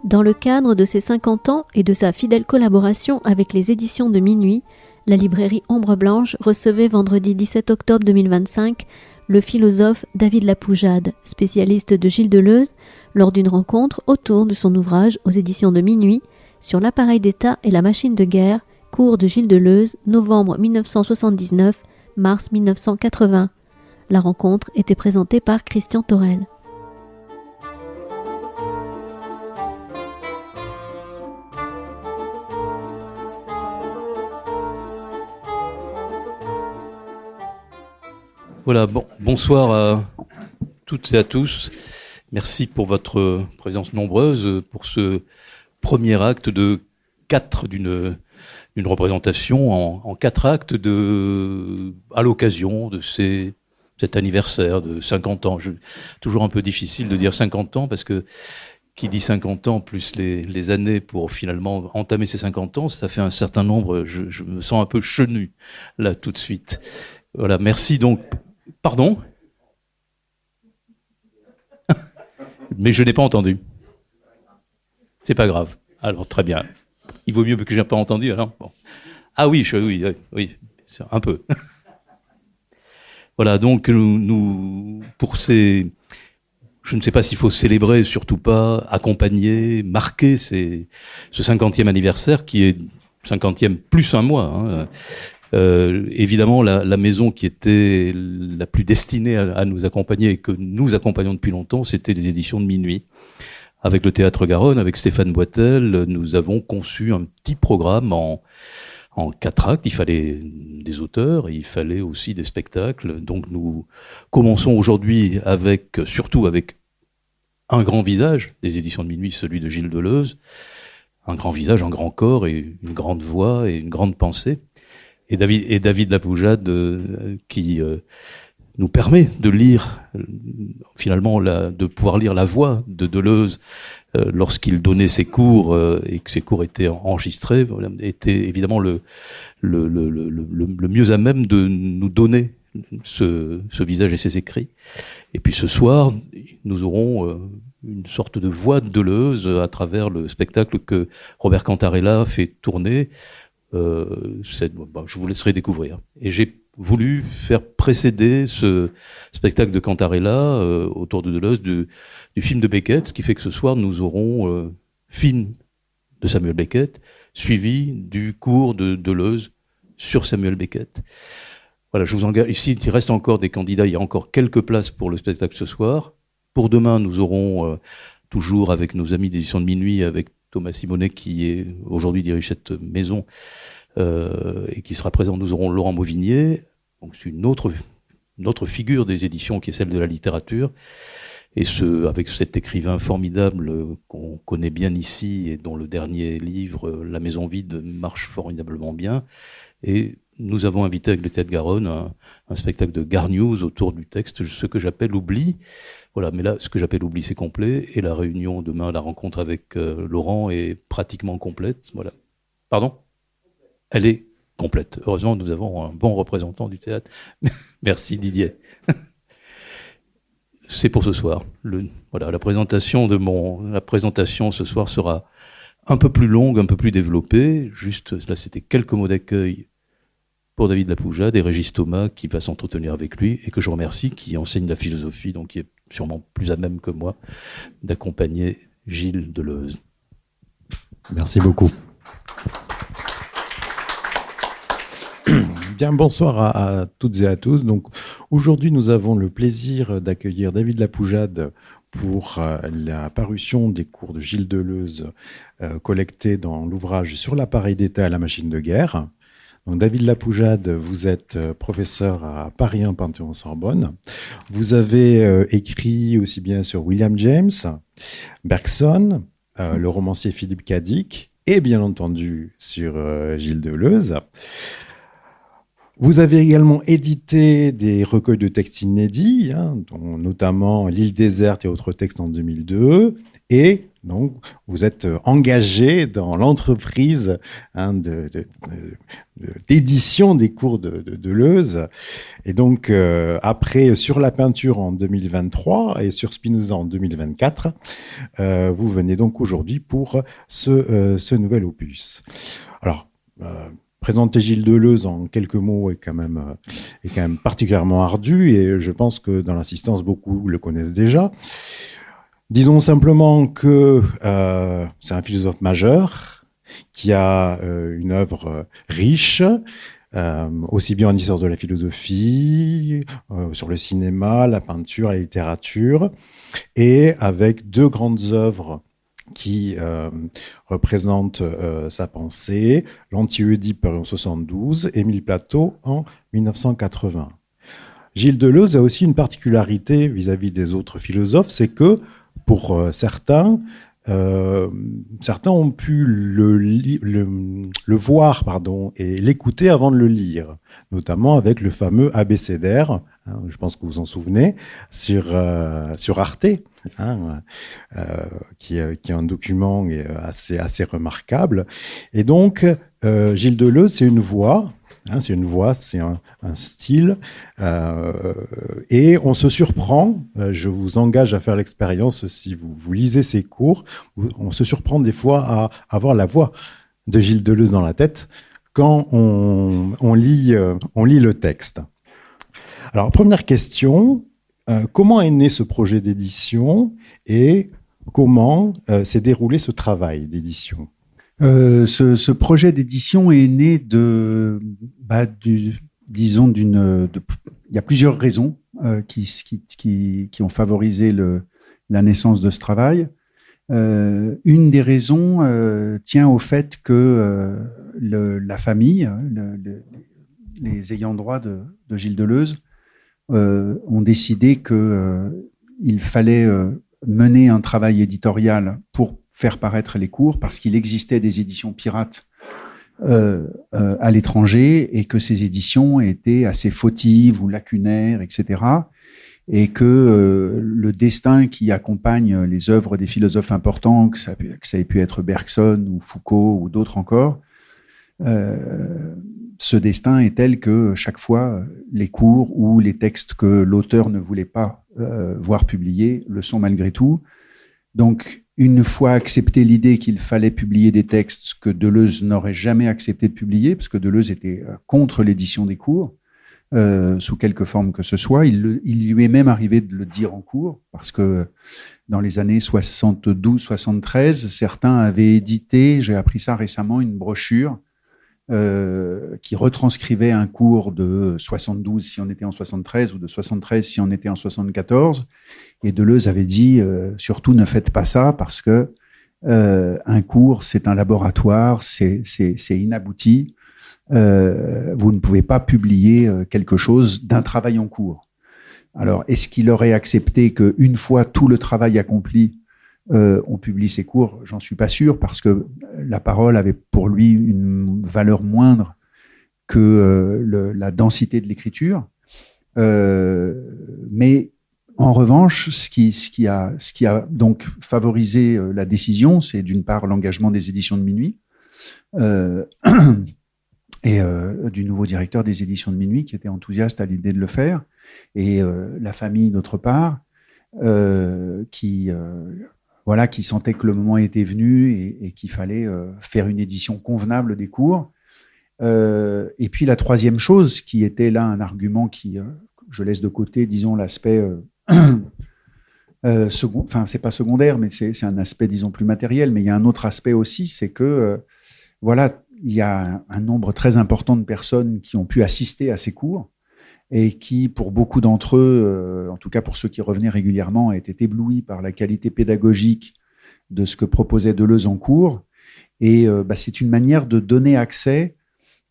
Dans le cadre de ses 50 ans et de sa fidèle collaboration avec les éditions de Minuit, la librairie Ombre Blanche recevait vendredi 17 octobre 2025 le philosophe David Lapoujade, spécialiste de Gilles Deleuze, lors d'une rencontre autour de son ouvrage aux éditions de Minuit sur l'appareil d'État et la machine de guerre, cours de Gilles Deleuze, novembre 1979, mars 1980. La rencontre était présentée par Christian Thorel. Voilà, bonsoir à toutes et à tous. Merci pour votre présence nombreuse pour ce premier acte de 4 d'une représentation en 4 actes à l'occasion de cet anniversaire de 50 ans. Toujours un peu difficile de dire 50 ans parce que qui dit 50 ans plus les années pour finalement entamer ces 50 ans, ça fait un certain nombre. Je me sens un peu chenu là tout de suite. Voilà, merci donc. Pardon ? Mais je n'ai pas entendu. C'est pas grave. Alors, très bien. Il vaut mieux que je n'ai pas entendu, alors bon. Ah oui, oui, un peu. Voilà, donc, nous pour ces... Je ne sais pas s'il faut célébrer, surtout pas, accompagner, marquer ce 50e anniversaire, qui est 50e plus un mois, hein. Évidemment, la maison qui était la plus destinée à nous accompagner et que nous accompagnons depuis longtemps, c'était les éditions de Minuit. Avec le Théâtre Garonne, avec Stéphane Boitel, nous avons conçu un petit programme en 4 actes. Il fallait des auteurs, et il fallait aussi des spectacles. Donc nous commençons aujourd'hui surtout avec un grand visage des éditions de Minuit, celui de Gilles Deleuze. Un grand visage, un grand corps et une grande voix et une grande pensée. Et David Lapoujade qui nous permet de lire, finalement, de pouvoir lire la voix de Deleuze lorsqu'il donnait ses cours et que ses cours étaient enregistrés, était évidemment le mieux à même de nous donner ce visage et ses écrits. Et puis ce soir, nous aurons une sorte de voix de Deleuze à travers le spectacle que Robert Cantarella fait tourner. Je vous laisserai découvrir. Et j'ai voulu faire précéder ce spectacle de Cantarella autour de Deleuze du film de Beckett, ce qui fait que ce soir nous aurons film de Samuel Beckett suivi du cours de Deleuze sur Samuel Beckett. Voilà, je vous engage ici. Il reste encore des candidats. Il y a encore quelques places pour le spectacle ce soir. Pour demain, nous aurons toujours avec nos amis d'édition de Minuit, avec Thomas Simonet qui aujourd'hui dirige cette maison et qui sera présent. Nous aurons Laurent Mauvignier, donc c'est une autre figure des éditions qui est celle de la littérature, et avec cet écrivain formidable qu'on connaît bien ici et dont le dernier livre, La Maison Vide, marche formidablement bien. Et nous avons invité avec le Théâtre Garonne un spectacle de Gare News autour du texte, ce que j'appelle Oubli. Voilà, mais là, ce que j'appelle Oubli, c'est complet. Et la réunion demain, la rencontre avec Laurent est pratiquement complète. Voilà. Pardon ? Elle est complète. Heureusement, nous avons un bon représentant du théâtre. Merci Didier. C'est pour ce soir. La présentation ce soir sera un peu plus longue, un peu plus développée. Juste, là, c'était quelques mots d'accueil pour David Lapoujade et Régis Thomas qui va s'entretenir avec lui et que je remercie, qui enseigne la philosophie, donc qui est sûrement plus à même que moi d'accompagner Gilles Deleuze. Merci beaucoup. Bien, bonsoir à toutes et à tous. Donc, aujourd'hui, nous avons le plaisir d'accueillir David Lapoujade pour la parution des cours de Gilles Deleuze collectés dans l'ouvrage Sur l'appareil d'État et la machine de guerre. Donc, David Lapoujade, vous êtes professeur à Paris 1 Panthéon-Sorbonne. Vous avez écrit aussi bien sur William James, Bergson, le romancier Philippe Cadic et bien entendu sur Gilles Deleuze. Vous avez également édité des recueils de textes inédits, dont notamment L'île déserte et autres textes en 2002, et Donc, vous êtes engagé dans l'entreprise d'édition des cours de Deleuze. Et donc, après, sur la peinture en 2023 et sur Spinoza en 2024, vous venez donc aujourd'hui pour ce nouvel opus. Alors, présenter Gilles Deleuze en quelques mots est quand même particulièrement ardu, et je pense que dans l'assistance, beaucoup le connaissent déjà. Disons simplement que c'est un philosophe majeur qui a une œuvre riche, aussi bien en histoire de la philosophie, sur le cinéma, la peinture, la littérature, et avec deux grandes œuvres qui représentent sa pensée, l'Anti-Oedipe paru en 1972, Émile Plateau en 1980. Gilles Deleuze a aussi une particularité vis-à-vis des autres philosophes, c'est que pour certains ont pu le voir et l'écouter avant de le lire, notamment avec le fameux abécédaire, je pense que vous vous en souvenez, sur Arte, qui est un document assez remarquable. Et donc, Gilles Deleuze, c'est une voix. C'est une voix, c'est un style, et on se surprend, je vous engage à faire l'expérience si vous lisez ses cours, on se surprend des fois à avoir la voix de Gilles Deleuze dans la tête quand on lit le texte. Alors, première question, comment est né ce projet d'édition et comment s'est déroulé ce travail d'édition ? Ce projet d'édition est né disons il y a plusieurs raisons qui ont favorisé la naissance de ce travail. Une des raisons tient au fait que la famille, les ayants droit de Gilles Deleuze, ont décidé qu'il fallait mener un travail éditorial pour faire paraître les cours, parce qu'il existait des éditions pirates à l'étranger, et que ces éditions étaient assez fautives ou lacunaires, etc. Et que le destin qui accompagne les œuvres des philosophes importants, que ça ait pu être Bergson ou Foucault ou d'autres encore, ce destin est tel que chaque fois, les cours ou les textes que l'auteur ne voulait pas voir publiés le sont malgré tout. Donc, une fois accepté l'idée qu'il fallait publier des textes que Deleuze n'aurait jamais accepté de publier, parce que Deleuze était contre l'édition des cours, sous quelque forme que ce soit, il lui est même arrivé de le dire en cours, parce que dans les années 72-73, certains avaient édité, j'ai appris ça récemment, une brochure qui retranscrivait un cours de 72 si on était en 73 ou de 73 si on était en 74. Et Deleuze avait dit surtout ne faites pas ça parce que un cours c'est un laboratoire, c'est inabouti. Vous ne pouvez pas publier quelque chose d'un travail en cours. Alors, est-ce qu'il aurait accepté qu'une fois tout le travail accompli, on publie ses cours? J'en suis pas sûr, parce que la parole avait pour lui une valeur moindre que la densité de l'écriture. Mais en revanche, ce qui a donc favorisé la décision, c'est d'une part l'engagement des éditions de Minuit et du nouveau directeur des éditions de Minuit qui était enthousiaste à l'idée de le faire, et la famille d'autre part qui sentait que le moment était venu et qu'il fallait faire une édition convenable des cours. Et puis la troisième chose, qui était là un argument qui, je laisse de côté, disons, l'aspect, c'est pas secondaire, mais c'est un aspect, disons, plus matériel, mais il y a un autre aspect aussi, c'est que, il y a un nombre très important de personnes qui ont pu assister à ces cours, et qui, pour beaucoup d'entre eux, en tout cas pour ceux qui revenaient régulièrement, étaient éblouis par la qualité pédagogique de ce que proposait Deleuze en cours. Et c'est une manière de donner accès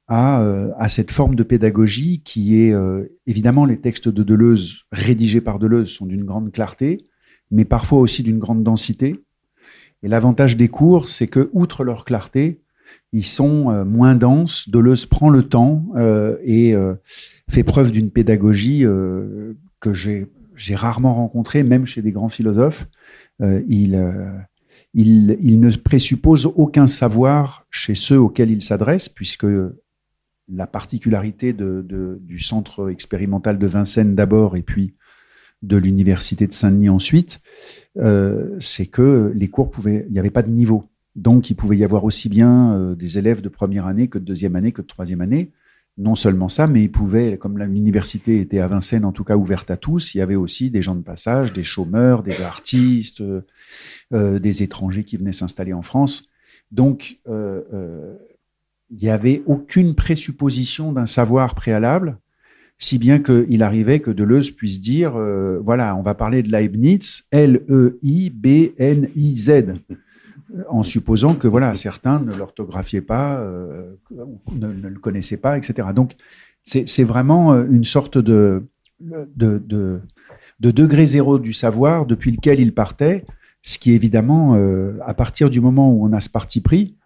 à cette forme de pédagogie qui est, évidemment, les textes de Deleuze, rédigés par Deleuze, sont d'une grande clarté, mais parfois aussi d'une grande densité. Et l'avantage des cours, c'est que, outre leur clarté, ils sont moins denses. Deleuze prend le temps et fait preuve d'une pédagogie que j'ai rarement rencontrée, même chez des grands philosophes. Il il ne présuppose aucun savoir chez ceux auxquels il s'adresse, puisque la particularité du centre expérimental de Vincennes d'abord et puis de l'université de Saint-Denis ensuite, c'est que les cours il n'y avait pas de niveau. Donc, il pouvait y avoir aussi bien des élèves de première année que de deuxième année que de troisième année. Non seulement ça, mais il pouvait, comme l'université était à Vincennes, en tout cas ouverte à tous, il y avait aussi des gens de passage, des chômeurs, des artistes, des étrangers qui venaient s'installer en France. Donc, il n'y avait aucune présupposition d'un savoir préalable, si bien qu'il arrivait que Deleuze puisse dire, voilà, on va parler de Leibniz, Leibniz, en supposant que voilà, certains ne l'orthographiaient pas, ne le connaissaient pas, etc. Donc, c'est vraiment une sorte de degré zéro du savoir depuis lequel il partait, ce qui évidemment, à partir du moment où on a ce parti pris,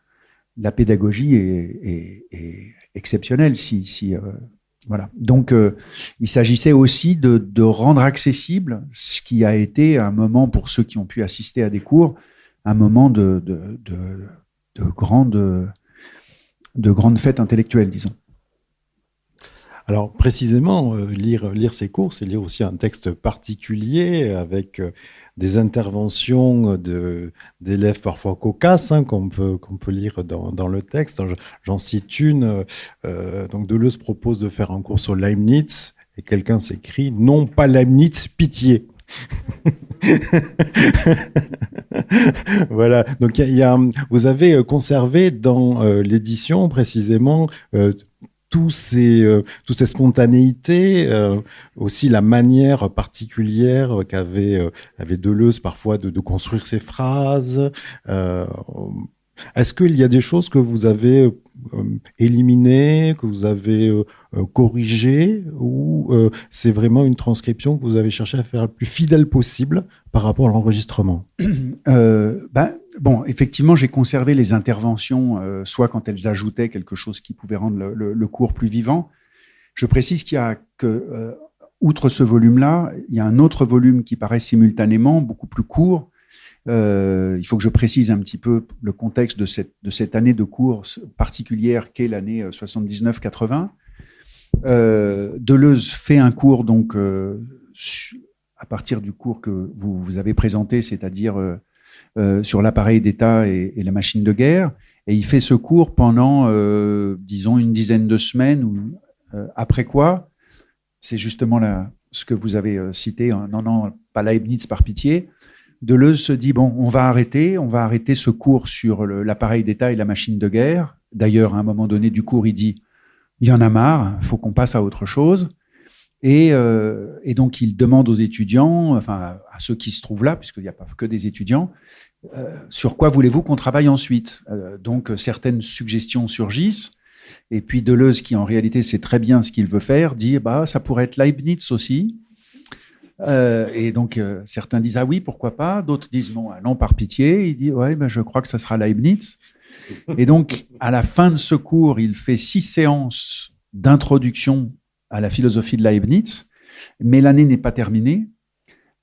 la pédagogie est exceptionnelle. Voilà. Donc, il s'agissait aussi de rendre accessible ce qui a été un moment, pour ceux qui ont pu assister à des cours, un moment de grande fête intellectuelle, disons. Alors précisément, lire ces cours, c'est lire aussi un texte particulier avec des interventions d'élèves parfois cocasses qu'on peut lire dans le texte. J'en cite une. Donc Deleuze propose de faire un cours sur Leibniz et quelqu'un s'écrit « Non, pas Leibniz, pitié ». Voilà, donc vous avez conservé dans l'édition précisément toutes ces spontanéités, aussi la manière particulière qu'avait Deleuze parfois de construire ses phrases. Est-ce qu'il y a des choses que vous avez éliminées, que vous avez corrigées, ou c'est vraiment une transcription que vous avez cherché à faire le plus fidèle possible par rapport à l'enregistrement? Bon, effectivement, j'ai conservé les interventions, soit quand elles ajoutaient quelque chose qui pouvait rendre le cours plus vivant. Je précise outre ce volume-là, il y a un autre volume qui paraît simultanément, beaucoup plus court. Il faut que je précise un petit peu le contexte de cette année de cours particulière qu'est l'année 79-80. Deleuze fait un cours donc à partir du cours que vous avez présenté, c'est-à-dire sur l'appareil d'État et la machine de guerre, et il fait ce cours pendant disons une dizaine de semaines, après quoi, c'est justement ce que vous avez cité, non, pas Leibniz par pitié. Deleuze se dit, bon, on va arrêter ce cours sur l'appareil d'État et la machine de guerre. D'ailleurs, à un moment donné du cours, il dit, il y en a marre, il faut qu'on passe à autre chose. Et donc, il demande aux étudiants, enfin, à ceux qui se trouvent là, puisqu'il n'y a pas que des étudiants, sur quoi voulez-vous qu'on travaille ensuite? Donc, certaines suggestions surgissent. Et puis, Deleuze, qui en réalité sait très bien ce qu'il veut faire, dit, ça pourrait être Leibniz aussi. Et donc, certains disent « Ah oui, pourquoi pas ?» D'autres disent « Non, par pitié. » Il dit « Ouais, je crois que ça sera Leibniz. » Et donc, à la fin de ce cours, il fait 6 séances d'introduction à la philosophie de Leibniz, mais l'année n'est pas terminée.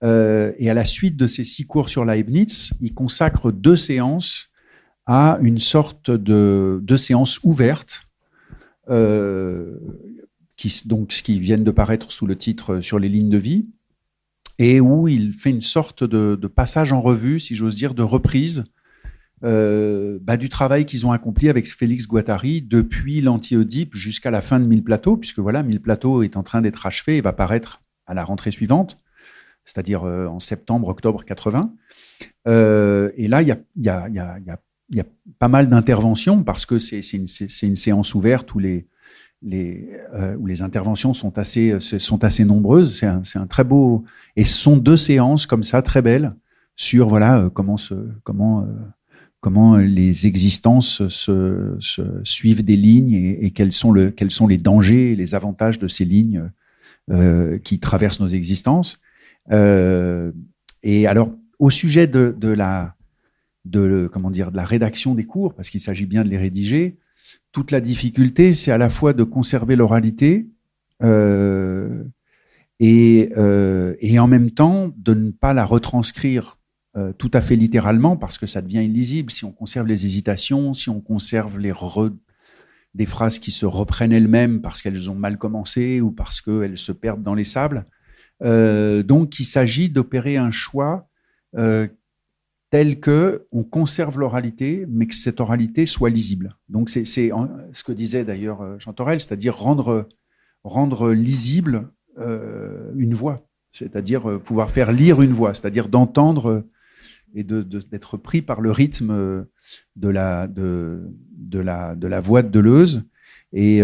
Et à la suite de ces 6 cours sur Leibniz, il consacre 2 séances à une sorte de séances ouvertes, qui viennent de paraître sous le titre « Sur les lignes de vie », et où il fait une sorte de passage en revue, si j'ose dire, de reprise du travail qu'ils ont accompli avec Félix Guattari depuis l'Anti-Oedipe jusqu'à la fin de Mille Plateaux, puisque voilà, Mille Plateaux est en train d'être achevé et va paraître à la rentrée suivante, c'est-à-dire en septembre-octobre 80. Et là, il y a pas mal d'interventions, parce que c'est une séance ouverte où les interventions sont assez nombreuses. C'est un très beau, et ce sont 2 séances comme ça très belles sur voilà comment les existences se suivent des lignes et quels sont les dangers et les avantages de ces lignes qui traversent nos existences. Et alors au sujet de la rédaction des cours, parce qu'il s'agit bien de les rédiger, toute la difficulté, c'est à la fois de conserver l'oralité et en même temps de ne pas la retranscrire tout à fait littéralement, parce que ça devient illisible si on conserve les hésitations, si on conserve des phrases qui se reprennent elles-mêmes parce qu'elles ont mal commencé ou parce qu'elles se perdent dans les sables. Donc, il s'agit d'opérer un choix tel que on conserve l'oralité, mais que cette oralité soit lisible. Donc, c'est ce que disait d'ailleurs Jean Torel, c'est-à-dire rendre lisible une voix, c'est-à-dire pouvoir faire lire une voix, c'est-à-dire d'entendre et d'être pris par le rythme de la voix de Deleuze. Et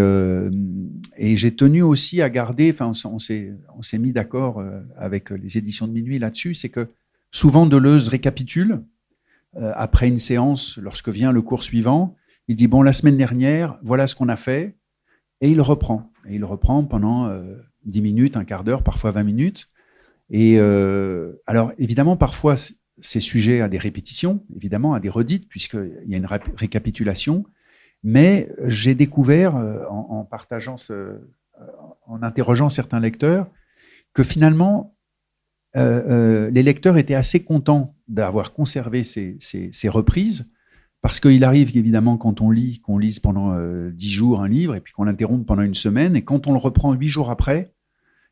j'ai tenu aussi à garder, enfin, on s'est mis d'accord avec les éditions de Minuit là-dessus, c'est que souvent Deleuze récapitule après une séance, lorsque vient le cours suivant, il dit bon, la semaine dernière, voilà ce qu'on a fait, et il reprend. Et il reprend pendant 10 minutes, un quart d'heure, parfois 20 minutes. Et alors évidemment, parfois c'est sujet à des répétitions, évidemment à des redites, puisqu'il y a une récapitulation. Mais j'ai découvert, en partageant en interrogeant certains lecteurs, que finalement, les lecteurs étaient assez contents d'avoir conservé ces reprises, parce qu'il arrive évidemment quand on lit, qu'on lise pendant 10 jours un livre, et puis qu'on l'interrompe pendant une semaine, et quand on le reprend 8 jours après,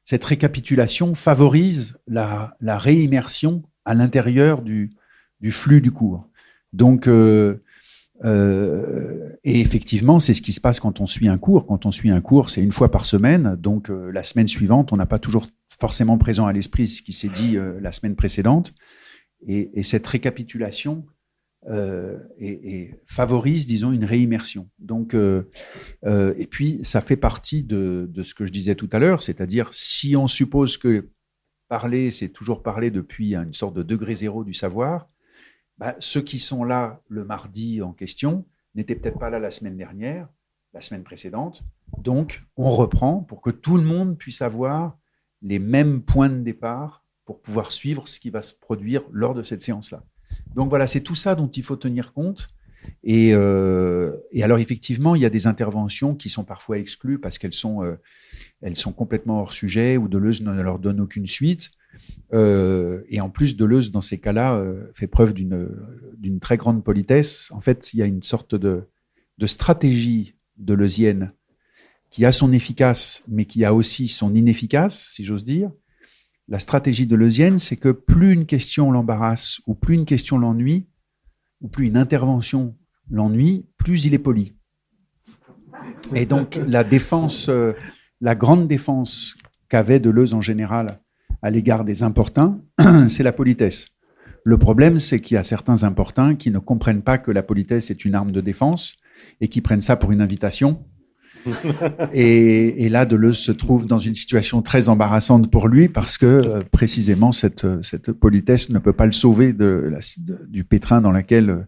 cette récapitulation favorise la réimmersion à l'intérieur du flux du cours. Donc, et effectivement, c'est ce qui se passe quand on suit un cours. Quand on suit un cours, c'est une fois par semaine. Donc, la semaine suivante, on n'a pas toujours forcément présent à l'esprit ce qui s'est dit la semaine précédente. Et cette récapitulation favorise, disons, une réimmersion. Donc, et puis, ça fait partie de ce que je disais tout à l'heure, c'est-à-dire si on suppose que parler, c'est toujours parler depuis une sorte de degré zéro du savoir, ceux qui sont là le mardi en question n'étaient peut-être pas là la semaine dernière, la semaine précédente. Donc, on reprend pour que tout le monde puisse avoir les mêmes points de départ pour pouvoir suivre ce qui va se produire lors de cette séance-là. Donc voilà, c'est tout ça dont il faut tenir compte. Et alors effectivement, il y a des interventions qui sont parfois exclues parce qu'elles sont complètement hors sujet ou Deleuze ne leur donne aucune suite. Et en plus, Deleuze, dans ces cas-là, fait preuve d'une très grande politesse. En fait, il y a une sorte de stratégie deleuzienne qui a son efficace, mais qui a aussi son inefficace, si j'ose dire. La stratégie deleuzienne, c'est que plus une question l'embarrasse, ou plus une question l'ennuie, ou plus une intervention l'ennuie, plus il est poli. Et donc, la grande défense qu'avait Deleuze en général à l'égard des importuns, c'est la politesse. Le problème, c'est qu'il y a certains importuns qui ne comprennent pas que la politesse est une arme de défense et qui prennent ça pour une invitation. Et là, Deleuze se trouve dans une situation très embarrassante pour lui parce que précisément cette politesse ne peut pas le sauver du pétrin dans lequel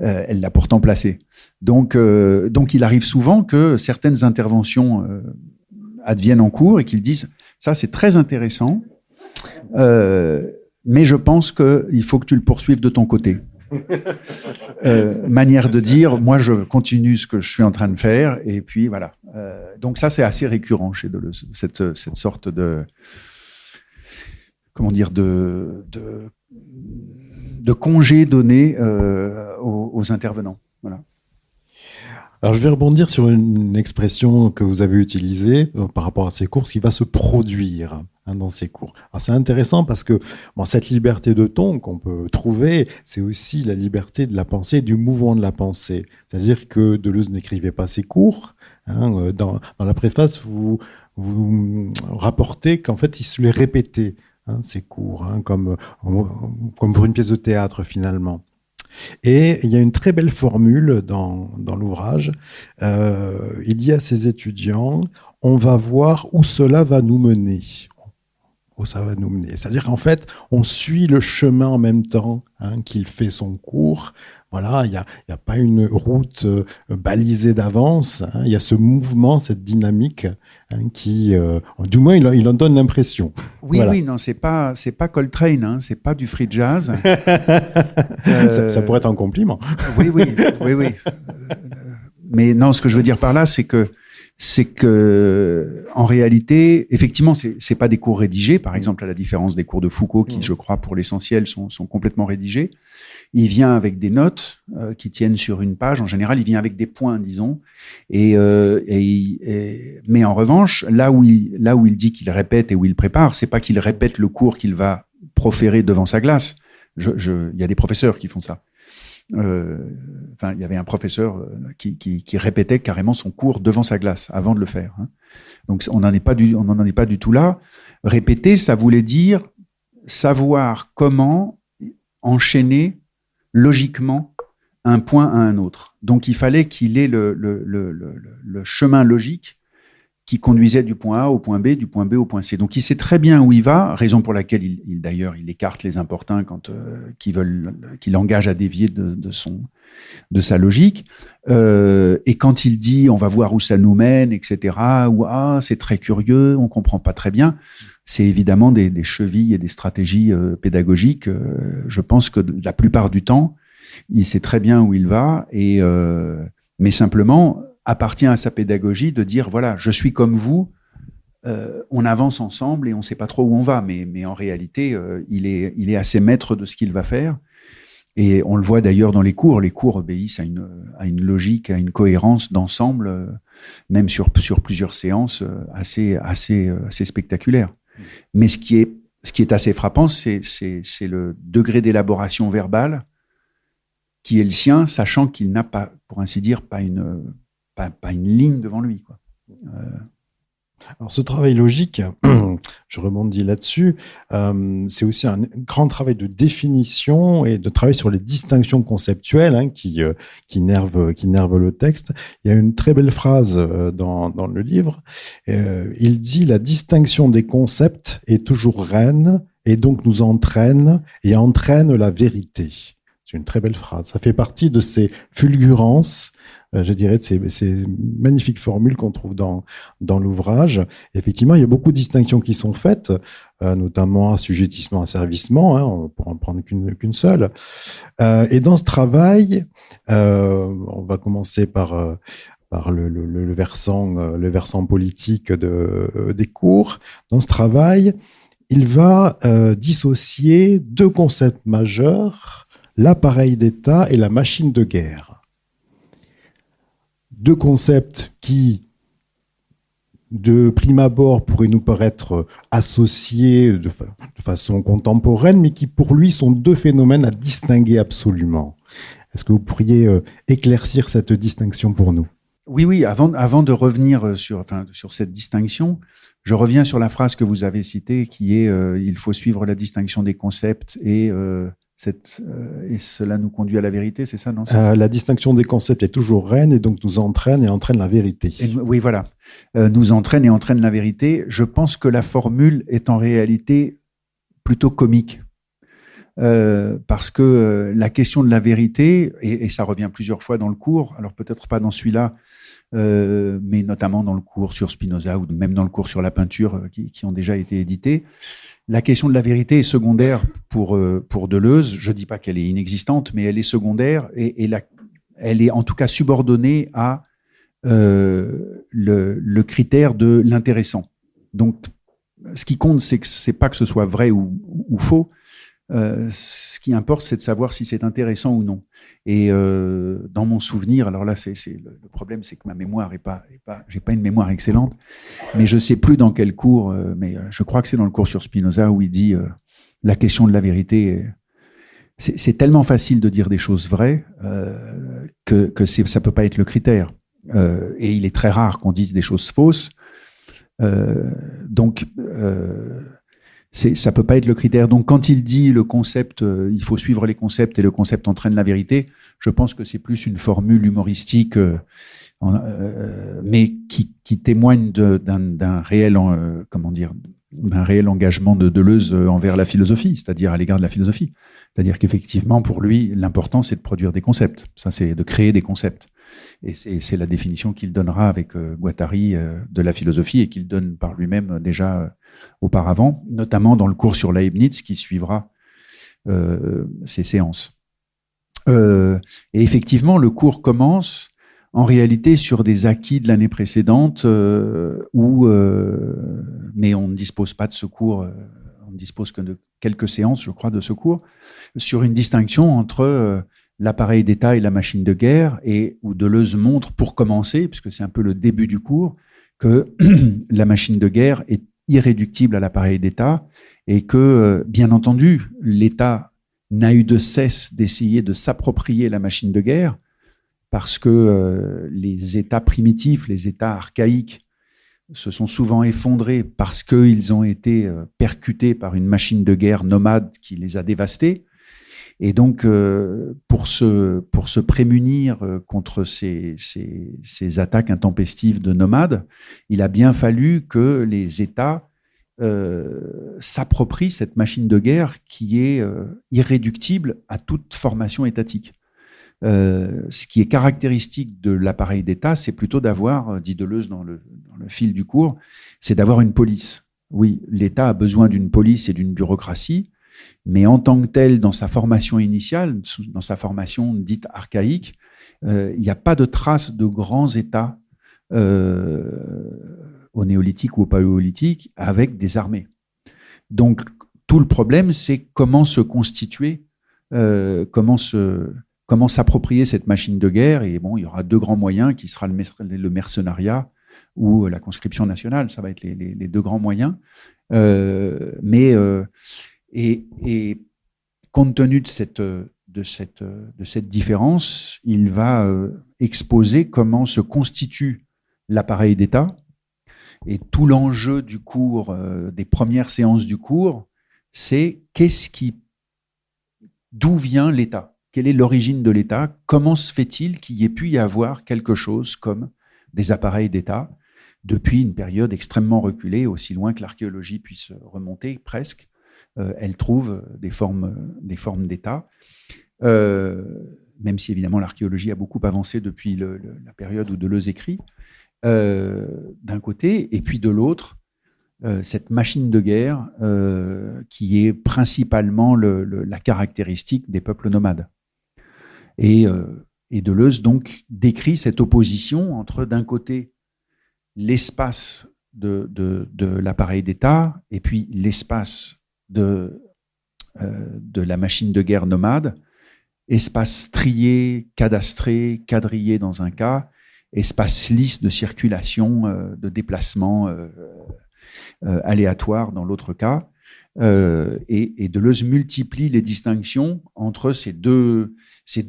elle l'a pourtant placé. Donc il arrive souvent que certaines interventions adviennent en cours et qu'ils disent ça c'est très intéressant, mais je pense qu'il faut que tu le poursuives de ton côté. Manière de dire, moi je continue ce que je suis en train de faire, et puis voilà. Donc ça c'est assez récurrent chez Deleuze, cette sorte de congé donné aux intervenants. Voilà. Alors, je vais rebondir sur une expression que vous avez utilisée par rapport à ces cours, ce qui va se produire dans ces cours. Alors, c'est intéressant parce que cette liberté de ton qu'on peut trouver, c'est aussi la liberté de la pensée, du mouvement de la pensée. C'est-à-dire que Deleuze n'écrivait pas ses cours. Dans la préface, vous rapportez qu'en fait, il se les répétait, ces cours, comme pour une pièce de théâtre, finalement. Et il y a une très belle formule dans l'ouvrage. Il dit à ses étudiants, on va voir où cela va nous mener. Où ça va nous mener. C'est-à-dire qu'en fait, on suit le chemin en même temps qu'il fait son cours. Voilà, il y a pas une route balisée d'avance. Il y a ce mouvement, cette dynamique qui, du moins, il en donne l'impression. Oui, voilà. Oui, non, c'est pas Coltrane, c'est pas du free jazz. Ça pourrait être un compliment. Oui. Mais non, ce que je veux dire par là, c'est que c'est que, en réalité, effectivement, c'est pas des cours rédigés. Par exemple, à la différence des cours de Foucault, qui, je crois, pour l'essentiel, sont complètement rédigés. Il vient avec des notes qui tiennent sur une page. En général, il vient avec des points, disons. Mais en revanche, là où il dit qu'il répète et où il prépare, c'est pas qu'il répète le cours qu'il va proférer devant sa classe. Il y a des professeurs qui font ça. Il y avait un professeur qui répétait carrément son cours devant sa classe avant de le faire. Hein. Donc, on n'en est pas du tout là. Répéter, ça voulait dire savoir comment enchaîner logiquement un point à un autre. Donc, il fallait qu'il ait le chemin logique qui conduisait du point A au point B, du point B au point C. Donc, il sait très bien où il va, raison pour laquelle d'ailleurs, il écarte les importuns qui l'engagent à dévier de sa logique. Et quand il dit, on va voir où ça nous mène, etc., ou c'est très curieux, on comprend pas très bien, c'est évidemment des chevilles et des stratégies pédagogiques. Je pense que la plupart du temps, il sait très bien où il va, mais simplement, appartient à sa pédagogie de dire, voilà, je suis comme vous, on avance ensemble et on ne sait pas trop où on va, mais en réalité, il est assez maître de ce qu'il va faire. Et on le voit d'ailleurs dans les cours. Les cours obéissent à une logique, à une cohérence d'ensemble, même sur plusieurs séances assez spectaculaires. Mais ce qui est assez frappant, c'est le degré d'élaboration verbale qui est le sien, sachant qu'il n'a pas, pour ainsi dire, pas une ligne devant lui, quoi. Alors, ce travail logique, je rebondis là-dessus, c'est aussi un grand travail de définition et de travail sur les distinctions conceptuelles qui nervent le texte. Il y a une très belle phrase dans le livre. Il dit « La distinction des concepts est toujours reine et donc nous entraîne et entraîne la vérité. » C'est une très belle phrase. Ça fait partie de ces fulgurances, je dirais, de ces magnifiques formules qu'on trouve dans l'ouvrage. Effectivement, il y a beaucoup de distinctions qui sont faites, notamment assujettissement, asservissement, pour en prendre qu'une seule. Et dans ce travail, on va commencer par le versant politique des cours. Dans ce travail, il va dissocier deux concepts majeurs, l'appareil d'État et la machine de guerre. Deux concepts qui, de prime abord, pourraient nous paraître associés de façon contemporaine, mais qui, pour lui, sont deux phénomènes à distinguer absolument. Est-ce que vous pourriez éclaircir cette distinction pour nous ? Oui. Avant de revenir sur cette distinction, je reviens sur la phrase que vous avez citée, qui est il faut suivre la distinction des concepts et cela nous conduit à la vérité, c'est ça, non ? La distinction des concepts est toujours reine et donc nous entraîne et entraîne la vérité. Oui, voilà. Nous entraîne et entraîne la vérité. Je pense que la formule est en réalité plutôt comique. Parce que la question de la vérité, et ça revient plusieurs fois dans le cours, alors peut-être pas dans celui-là, mais notamment dans le cours sur Spinoza ou même dans le cours sur la peinture qui ont déjà été édités, la question de la vérité est secondaire pour Deleuze. Je ne dis pas qu'elle est inexistante, mais elle est secondaire et elle est en tout cas subordonnée à le critère de l'intéressant. Donc, ce qui compte, c'est pas que ce soit vrai ou faux. Ce qui importe, c'est de savoir si c'est intéressant ou non. Et dans mon souvenir, alors là, le problème, c'est que ma mémoire j'ai pas une mémoire excellente, mais je sais plus dans quel cours, mais je crois que c'est dans le cours sur Spinoza où il dit la question de la vérité. C'est tellement facile de dire des choses vraies que ça peut pas être le critère. Et il est très rare qu'on dise des choses fausses. Donc ça peut pas être le critère. Donc, quand il dit le concept, il faut suivre les concepts et le concept entraîne la vérité, je pense que c'est plus une formule humoristique, mais qui témoigne d'un réel, d'un réel engagement de Deleuze envers la philosophie, c'est-à-dire à l'égard de la philosophie. C'est-à-dire qu'effectivement, pour lui, l'important, c'est de produire des concepts. Ça, c'est de créer des concepts. Et c'est la définition qu'il donnera avec Guattari de la philosophie et qu'il donne par lui-même déjà auparavant, notamment dans le cours sur Leibniz qui suivra ces séances. Et effectivement, le cours commence en réalité sur des acquis de l'année précédente mais on ne dispose pas de ce cours, on ne dispose que de quelques séances, je crois, de ce cours, sur une distinction entre l'appareil d'État et la machine de guerre, et où Deleuze montre, pour commencer, puisque c'est un peu le début du cours, que la machine de guerre est irréductible à l'appareil d'État, et que, bien entendu, l'État n'a eu de cesse d'essayer de s'approprier la machine de guerre, parce que les États primitifs, les États archaïques, se sont souvent effondrés parce qu'ils ont été percutés par une machine de guerre nomade qui les a dévastés. Et donc, pour se prémunir contre ces attaques intempestives de nomades, il a bien fallu que les États s'approprient cette machine de guerre qui est irréductible à toute formation étatique. Ce qui est caractéristique de l'appareil d'État, c'est plutôt d'avoir, dit Deleuze dans le fil du cours, c'est d'avoir une police. Oui, l'État a besoin d'une police et d'une bureaucratie, mais en tant que tel, dans sa formation initiale, dans sa formation dite archaïque, il n'y a pas de trace de grands États au néolithique ou au paléolithique avec des armées. Donc, tout le problème, c'est comment se constituer, comment s'approprier cette machine de guerre. Et bon, il y aura deux grands moyens qui sera le mercenariat ou la conscription nationale. Ça va être les deux grands moyens. Et compte tenu de cette différence, il va exposer comment se constitue l'appareil d'État. Et tout l'enjeu du cours, des premières séances du cours, c'est d'où vient l'État ? Quelle est l'origine de l'État ? Comment se fait-il qu'il y ait pu y avoir quelque chose comme des appareils d'État depuis une période extrêmement reculée, aussi loin que l'archéologie puisse remonter presque? Elle trouve des formes d'État, même si évidemment l'archéologie a beaucoup avancé depuis la période où Deleuze écrit, d'un côté, et puis de l'autre, cette machine de guerre qui est principalement la caractéristique des peuples nomades. Et Deleuze donc décrit cette opposition entre d'un côté l'espace de l'appareil d'État et puis l'espace de la machine de guerre nomade, espace trié, cadastré, quadrillé dans un cas, espace lisse de circulation, de déplacement aléatoire dans l'autre cas. Et Deleuze multiplie les distinctions entre ces deux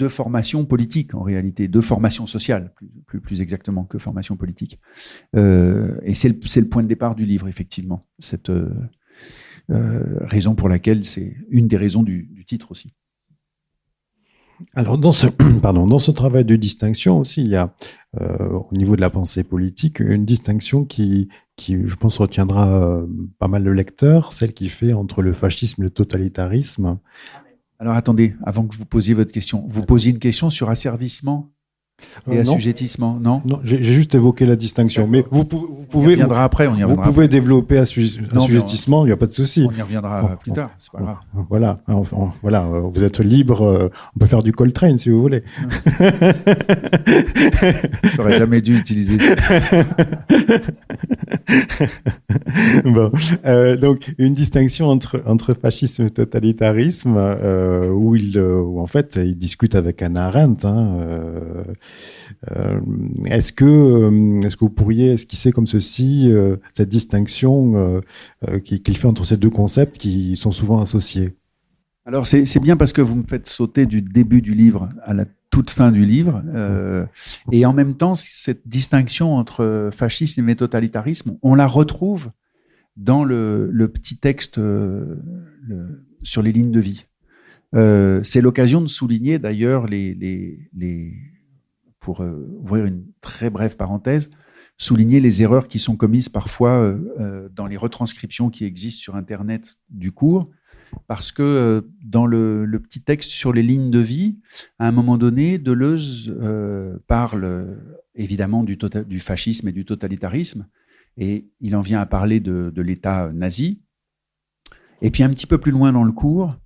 formations politiques, en réalité, deux formations sociales, plus exactement que formations politiques. Et c'est le point de départ du livre, effectivement, cette raison pour laquelle c'est une des raisons du titre aussi. Alors, dans ce travail de distinction aussi, il y a, au niveau de la pensée politique, une distinction qui je pense, retiendra pas mal le lecteur, celle qui fait entre le fascisme et le totalitarisme. Alors, attendez, avant que vous posiez votre question, vous posiez une question sur asservissement et assujettissement, non ? Non, j'ai juste évoqué la distinction, mais vous pouvez... On y reviendra après. Vous pouvez développer assujettissement, il n'y a pas de souci. On y reviendra plus tard, c'est pas grave. Voilà, voilà, vous êtes libre, on peut faire du Coltrane si vous voulez. J'aurais jamais dû utiliser ça. Bon, donc une distinction entre fascisme et totalitarisme où en fait il discute avec Hannah Arendt. Est-ce que vous pourriez esquisser comme ceci cette distinction qu'il fait entre ces deux concepts qui sont souvent associés? Alors c'est bien parce que vous me faites sauter du début du livre à la toute fin du livre, et en même temps cette distinction entre fascisme et totalitarisme, on la retrouve dans le petit texte sur les lignes de vie. C'est l'occasion de souligner d'ailleurs pour ouvrir une très brève parenthèse, souligner les erreurs qui sont commises parfois dans les retranscriptions qui existent sur Internet du cours, parce que dans le petit texte sur les lignes de vie, à un moment donné, Deleuze parle évidemment du fascisme et du totalitarisme, et il en vient à parler de l'État nazi. Et puis un petit peu plus loin dans le cours,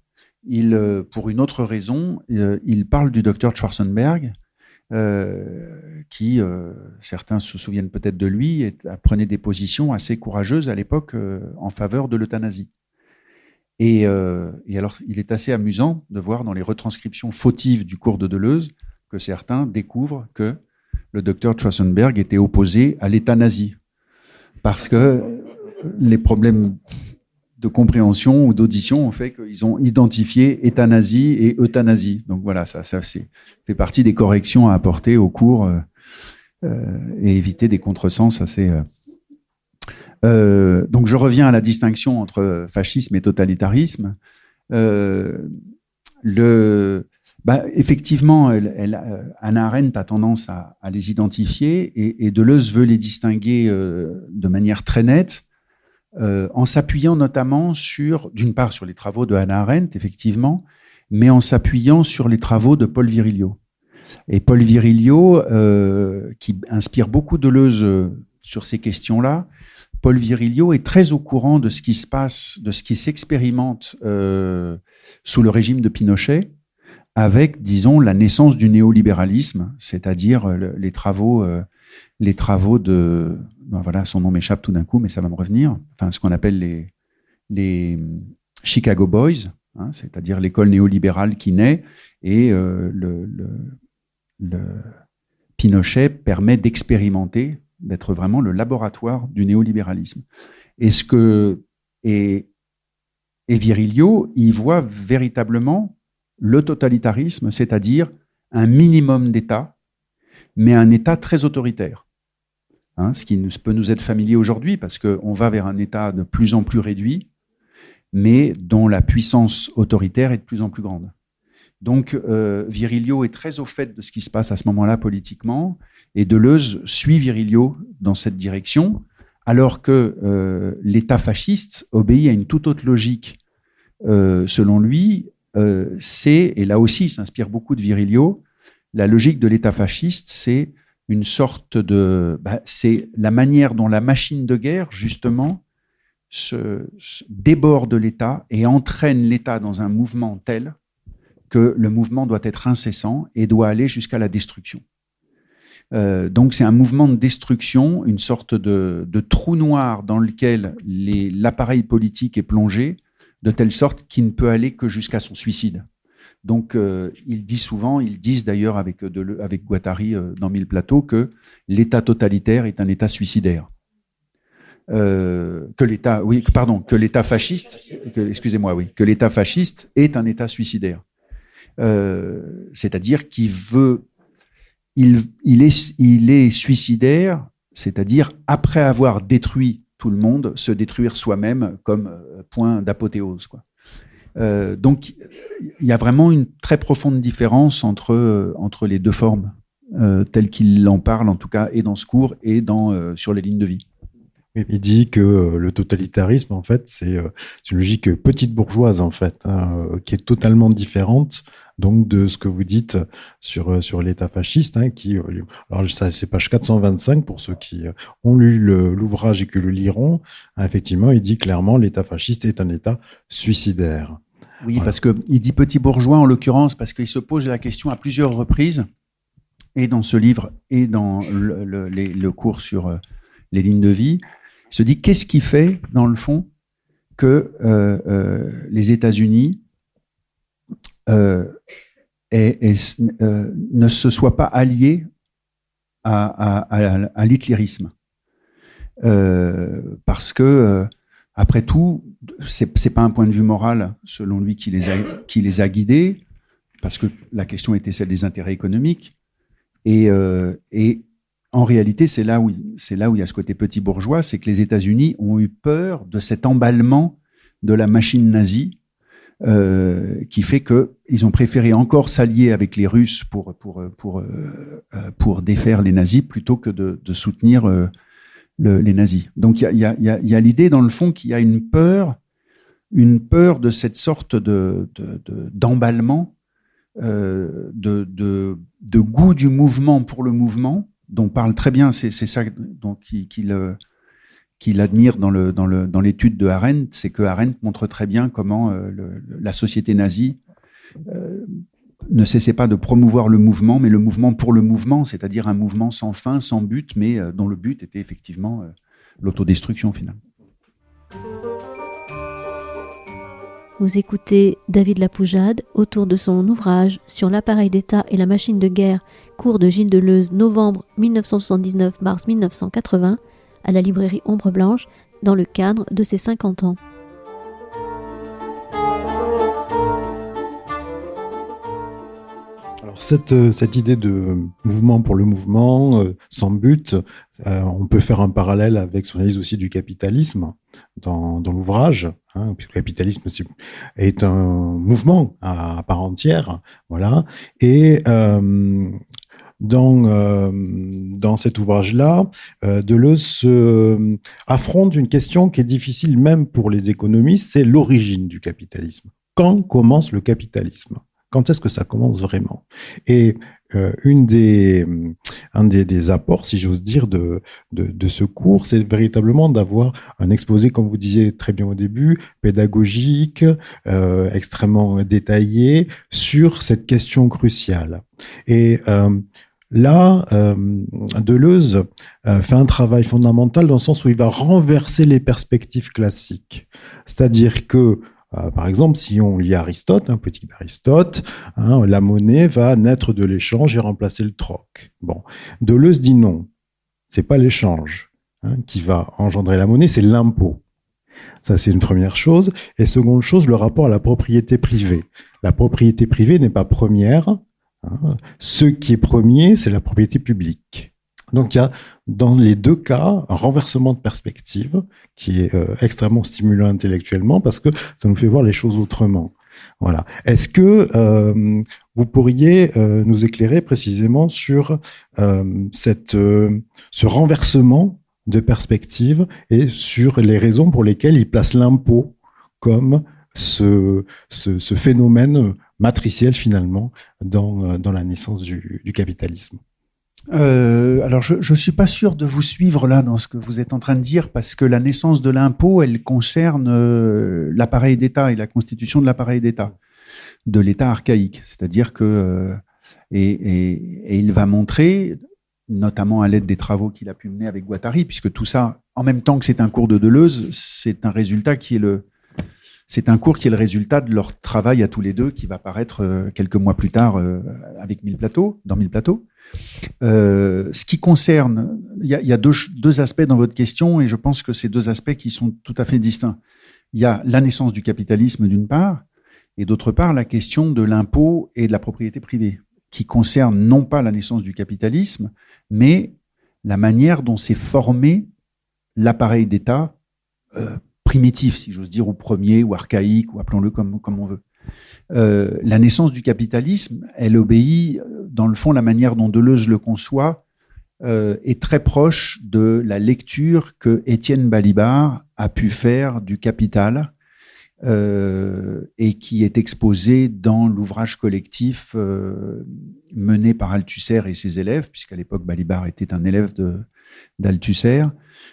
pour une autre raison, il parle du docteur Schwarzenberg, qui, certains se souviennent peut-être de lui, prenait des positions assez courageuses à l'époque en faveur de l'euthanasie. Et alors, il est assez amusant de voir dans les retranscriptions fautives du cours de Deleuze que certains découvrent que le docteur Schwarzenberg était opposé à l'euthanasie, parce que les problèmes de compréhension ou d'audition ont fait qu'ils ont identifié euthanasie et euthanasie. Donc voilà, ça fait partie des corrections à apporter au cours et éviter des contresens assez... donc je reviens à la distinction entre fascisme et totalitarisme. Effectivement, Hannah Arendt a tendance à les identifier et Deleuze veut les distinguer de manière très nette, en s'appuyant notamment d'une part sur les travaux de Hannah Arendt, effectivement, mais en s'appuyant sur les travaux de Paul Virilio. Et Paul Virilio, qui inspire beaucoup Deleuze sur ces questions-là, Paul Virilio est très au courant de ce qui se passe, de ce qui s'expérimente sous le régime de Pinochet, avec, disons, la naissance du néolibéralisme, c'est-à-dire les travaux de... Ben voilà, son nom m'échappe tout d'un coup, mais ça va me revenir. Enfin, ce qu'on appelle les Chicago Boys, hein, c'est-à-dire l'école néolibérale qui naît, et le Pinochet permet d'expérimenter, d'être vraiment le laboratoire du néolibéralisme. Et Virilio, il voit véritablement le totalitarisme, c'est-à-dire un minimum d'État, mais un État très autoritaire. Hein, ce qui peut nous être familier aujourd'hui, parce qu'on va vers un État de plus en plus réduit, mais dont la puissance autoritaire est de plus en plus grande. Donc, Virilio est très au fait de ce qui se passe à ce moment-là politiquement, et Deleuze suit Virilio dans cette direction, alors que l'État fasciste obéit à une toute autre logique. Selon lui, et là aussi il s'inspire beaucoup de Virilio, la logique de l'État fasciste, c'est une sorte de... c'est la manière dont la machine de guerre, justement, se déborde l'État et entraîne l'État dans un mouvement tel que le mouvement doit être incessant et doit aller jusqu'à la destruction. Donc c'est un mouvement de destruction, une sorte de trou noir dans lequel l'appareil politique est plongé, de telle sorte qu'il ne peut aller que jusqu'à son suicide. Donc, ils disent d'ailleurs avec Guattari dans Mille Plateaux que l'État totalitaire est un État suicidaire. Que l'État fasciste est un État suicidaire. C'est-à-dire qu'il est suicidaire, c'est-à-dire après avoir détruit tout le monde, se détruire soi-même comme point d'apothéose, quoi. Donc, il y a vraiment une très profonde différence entre les deux formes, telles qu'il en parle, en tout cas, et dans ce cours, et sur les lignes de vie. Il dit que le totalitarisme, en fait, c'est une logique petite bourgeoise, en fait, hein, qui est totalement différente donc de ce que vous dites sur l'État fasciste, hein, alors ça, c'est page 425 pour ceux qui ont lu l'ouvrage et qui le liront. Effectivement, il dit clairement l'État fasciste est un État suicidaire. Oui, voilà. Parce qu'il dit petit bourgeois en l'occurrence, parce qu'il se pose la question à plusieurs reprises, et dans ce livre, et dans le cours sur les lignes de vie, il se dit qu'est-ce qui fait, dans le fond, que les États-Unis ne se soient pas alliés à l'hitlérisme. Parce que, après tout, c'est pas un point de vue moral, selon lui, qui les a guidés, parce que la question était celle des intérêts économiques. Et en réalité, c'est là où il y a ce côté petit bourgeois, c'est que les États-Unis ont eu peur de cet emballement de la machine nazie, qui fait qu'ils ont préféré encore s'allier avec les Russes pour défaire les nazis plutôt que de soutenir les nazis. Donc il y a l'idée dans le fond qu'il y a une peur de cette sorte d'emballement, de goût du mouvement pour le mouvement, dont parle très bien, c'est ça qu'il admire dans l'étude de Arendt, c'est que Arendt montre très bien comment la société nazie ne cessait pas de promouvoir le mouvement, mais le mouvement pour le mouvement, c'est-à-dire un mouvement sans fin, sans but, mais dont le but était effectivement l'autodestruction finalement. Vous écoutez David Lapoujade autour de son ouvrage sur l'appareil d'État et la machine de guerre, cours de Gilles Deleuze, novembre 1979-mars 1980, à la librairie Ombre Blanche, dans le cadre de ses 50 ans. Alors cette idée de mouvement pour le mouvement, sans but, on peut faire un parallèle avec son analyse aussi du capitalisme dans l'ouvrage, puisque le capitalisme est un mouvement à part entière, voilà. Et dans cet ouvrage-là, Deleuze affronte une question qui est difficile même pour les économistes, c'est l'origine du capitalisme. Quand commence le capitalisme ? Quand est-ce que ça commence vraiment ? Et un des apports, si j'ose dire, de ce cours, c'est véritablement d'avoir un exposé, comme vous disiez très bien au début, pédagogique, extrêmement détaillé sur cette question cruciale. Et là, Deleuze fait un travail fondamental dans le sens où il va renverser les perspectives classiques. C'est-à-dire que par exemple, si on lit Aristote, un petit Aristote, la monnaie va naître de l'échange et remplacer le troc. Bon, Deleuze dit non, c'est pas l'échange qui va engendrer la monnaie, c'est l'impôt. Ça, c'est une première chose. Et seconde chose, le rapport à la propriété privée. La propriété privée n'est pas première. Ce qui est premier, c'est la propriété publique. Donc, il y a dans les deux cas un renversement de perspective qui est extrêmement stimulant intellectuellement parce que ça nous fait voir les choses autrement. Voilà. Est-ce que vous pourriez nous éclairer précisément sur ce renversement de perspective et sur les raisons pour lesquelles il place l'impôt comme ce phénomène matriciel finalement dans la naissance du capitalisme? Alors, je suis pas sûr de vous suivre là dans ce que vous êtes en train de dire parce que la naissance de l'impôt, elle concerne l'appareil d'État et la constitution de l'appareil d'État, de l'État archaïque. C'est-à-dire que et il va montrer, notamment à l'aide des travaux qu'il a pu mener avec Guattari, puisque tout ça, en même temps que c'est un cours de Deleuze, c'est un résultat qui est c'est un cours qui est le résultat de leur travail à tous les deux, qui va paraître quelques mois plus tard avec dans 1000 plateaux. Ce qui concerne, il y a deux aspects dans votre question, et je pense que c'est deux aspects qui sont tout à fait distincts. Il y a la naissance du capitalisme d'une part, et d'autre part la question de l'impôt et de la propriété privée, qui concerne non pas la naissance du capitalisme, mais la manière dont s'est formé l'appareil d'État primitif, si j'ose dire, ou premier, ou archaïque, ou appelons-le comme on veut. La naissance du capitalisme, elle obéit, dans le fond, la manière dont Deleuze le conçoit est très proche de la lecture que Étienne Balibar a pu faire du Capital et qui est exposée dans l'ouvrage collectif mené par Althusser et ses élèves, puisqu'à l'époque Balibar était un élève d'Althusser,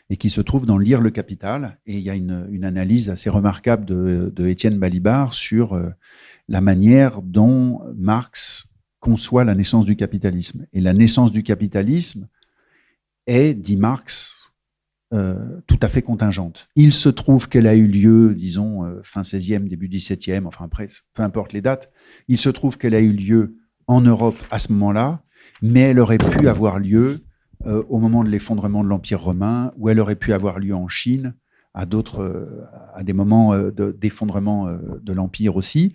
et qui se trouve dans Lire le Capital. Et il y a une analyse assez remarquable de Étienne Balibar sur la manière dont Marx conçoit la naissance du capitalisme. Et la naissance du capitalisme est, dit Marx, tout à fait contingente. Il se trouve qu'elle a eu lieu, disons, fin 16e, début 17e, enfin après, peu importe les dates, il se trouve qu'elle a eu lieu en Europe à ce moment-là, mais elle aurait pu avoir lieu au moment de l'effondrement de l'Empire romain, ou elle aurait pu avoir lieu en Chine, à des moments d'effondrement de l'Empire aussi,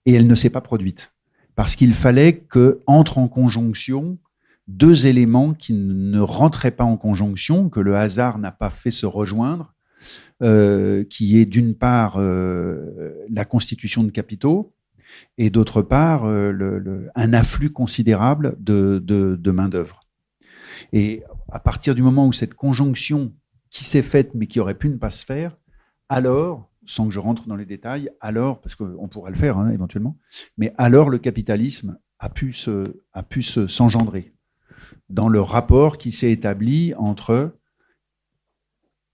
et elle ne s'est pas produite. Parce qu'il fallait qu'entrent en conjonction deux éléments qui ne rentraient pas en conjonction, que le hasard n'a pas fait se rejoindre, qui est d'une part la constitution de capitaux, et d'autre part un afflux considérable de main-d'œuvre. Et à partir du moment où cette conjonction qui s'est faite mais qui aurait pu ne pas se faire, alors, sans que je rentre dans les détails, alors, parce qu'on pourra le faire éventuellement, mais alors le capitalisme a pu s'engendrer dans le rapport qui s'est établi entre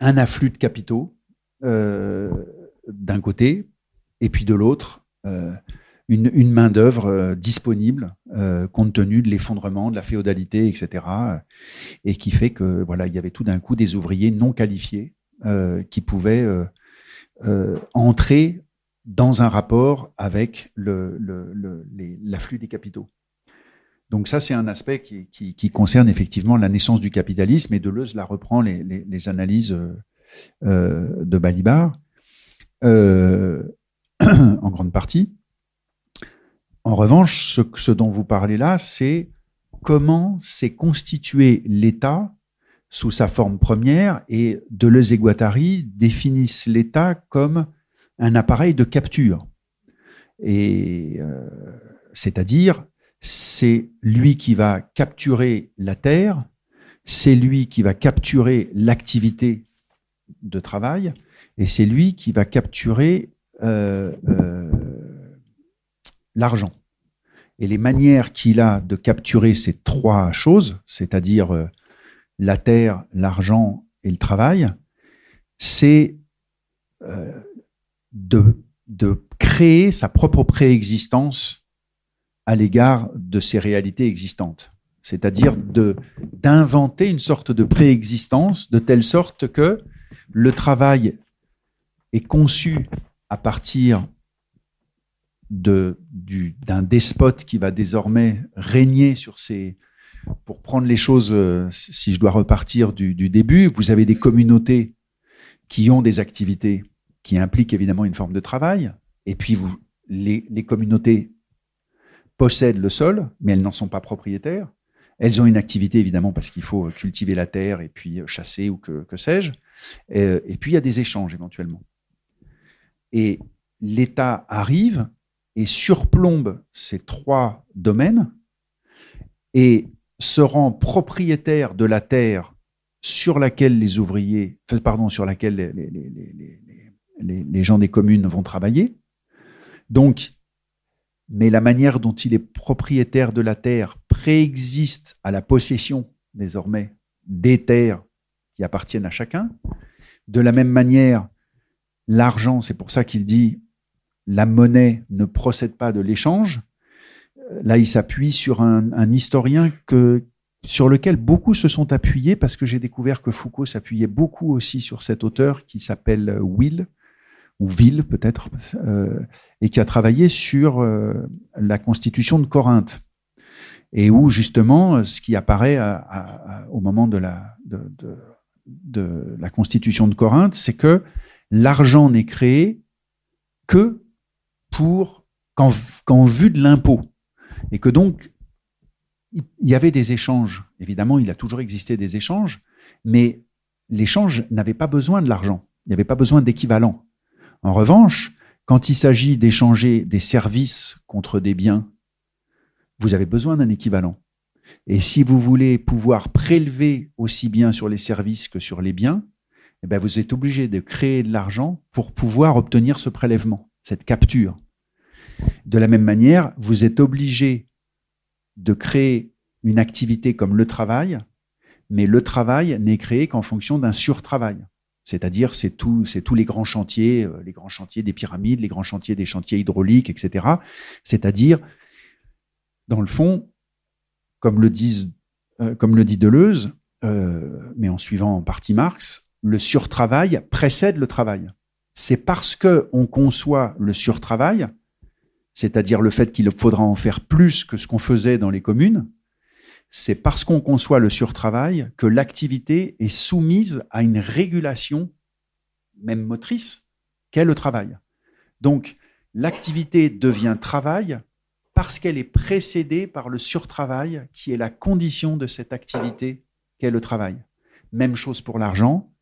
un afflux de capitaux d'un côté, et puis de l'autre, une main-d'œuvre disponible, compte tenu de l'effondrement, de la féodalité, etc. Et qui fait que voilà, il y avait tout d'un coup des ouvriers non qualifiés qui pouvaient entrer dans un rapport avec l'afflux des capitaux. Donc ça, c'est un aspect qui concerne effectivement la naissance du capitalisme, et Deleuze la reprend les analyses de Balibar en grande partie. En revanche, ce dont vous parlez là, c'est comment s'est constitué l'État sous sa forme première, et Deleuze et Guattari définissent l'État comme un appareil de capture. Et c'est-à-dire, c'est lui qui va capturer la terre, c'est lui qui va capturer l'activité de travail, et c'est lui qui va capturer l'argent. Et les manières qu'il a de capturer ces trois choses, c'est-à-dire la terre, l'argent et le travail, c'est de créer sa propre préexistence à l'égard de ces réalités existantes. C'est-à-dire d'inventer une sorte de préexistence de telle sorte que le travail est conçu à partir d'un despote qui va désormais régner sur ces... Pour prendre les choses, si je dois repartir du début, vous avez des communautés qui ont des activités qui impliquent évidemment une forme de travail, et puis les communautés possèdent le sol, mais elles n'en sont pas propriétaires. Elles ont une activité évidemment parce qu'il faut cultiver la terre et puis chasser ou que sais-je. Et puis il y a des échanges éventuellement. Et l'État arrive et surplombe ces trois domaines et se rend propriétaire de la terre sur laquelle sur laquelle les gens des communes vont travailler. Donc, mais la manière dont il est propriétaire de la terre préexiste à la possession, désormais, des terres qui appartiennent à chacun. De la même manière, l'argent, c'est pour ça qu'il dit la monnaie ne procède pas de l'échange. Là, il s'appuie sur un historien sur lequel beaucoup se sont appuyés, parce que j'ai découvert que Foucault s'appuyait beaucoup aussi sur cet auteur qui s'appelle Will, ou Ville peut-être, et qui a travaillé sur la constitution de Corinthe, et où justement ce qui apparaît au moment de la constitution de Corinthe, c'est que l'argent n'est créé que qu'en vue de l'impôt, et que donc il y avait des échanges. Évidemment, il a toujours existé des échanges, mais l'échange n'avait pas besoin de l'argent, il n'y avait pas besoin d'équivalent. En revanche, quand il s'agit d'échanger des services contre des biens, vous avez besoin d'un équivalent. Et si vous voulez pouvoir prélever aussi bien sur les services que sur les biens, eh bien vous êtes obligé de créer de l'argent pour pouvoir obtenir ce prélèvement, cette capture. De la même manière, vous êtes obligé de créer une activité comme le travail, mais le travail n'est créé qu'en fonction d'un surtravail. C'est-à-dire, c'est tous les grands chantiers des pyramides, les grands chantiers des chantiers hydrauliques, etc. C'est-à-dire, dans le fond, comme le dit Deleuze, mais en suivant en partie Marx, le surtravail précède le travail. C'est parce qu'on conçoit le surtravail, c'est-à-dire le fait qu'il faudra en faire plus que ce qu'on faisait dans les communes, c'est parce qu'on conçoit le surtravail que l'activité est soumise à une régulation, même motrice, qu'est le travail. Donc, l'activité devient travail parce qu'elle est précédée par le surtravail qui est la condition de cette activité qu'est le travail. Même chose pour l'argent,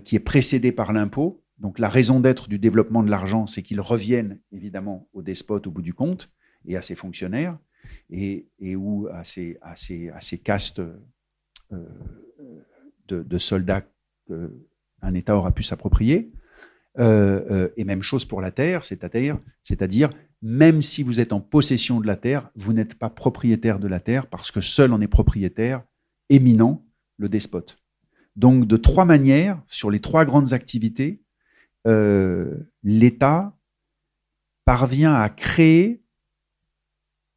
qui est précédé par l'impôt. Donc, la raison d'être du développement de l'argent, c'est qu'il revienne évidemment au despote au bout du compte et à ses fonctionnaires, et ou à ces castes de soldats qu'un État aura pu s'approprier. Et même chose pour la terre, c'est-à-dire même si vous êtes en possession de la terre, vous n'êtes pas propriétaire de la terre, parce que seul en est propriétaire, éminent, le despote. Donc, de trois manières, sur les trois grandes activités, l'État parvient à créer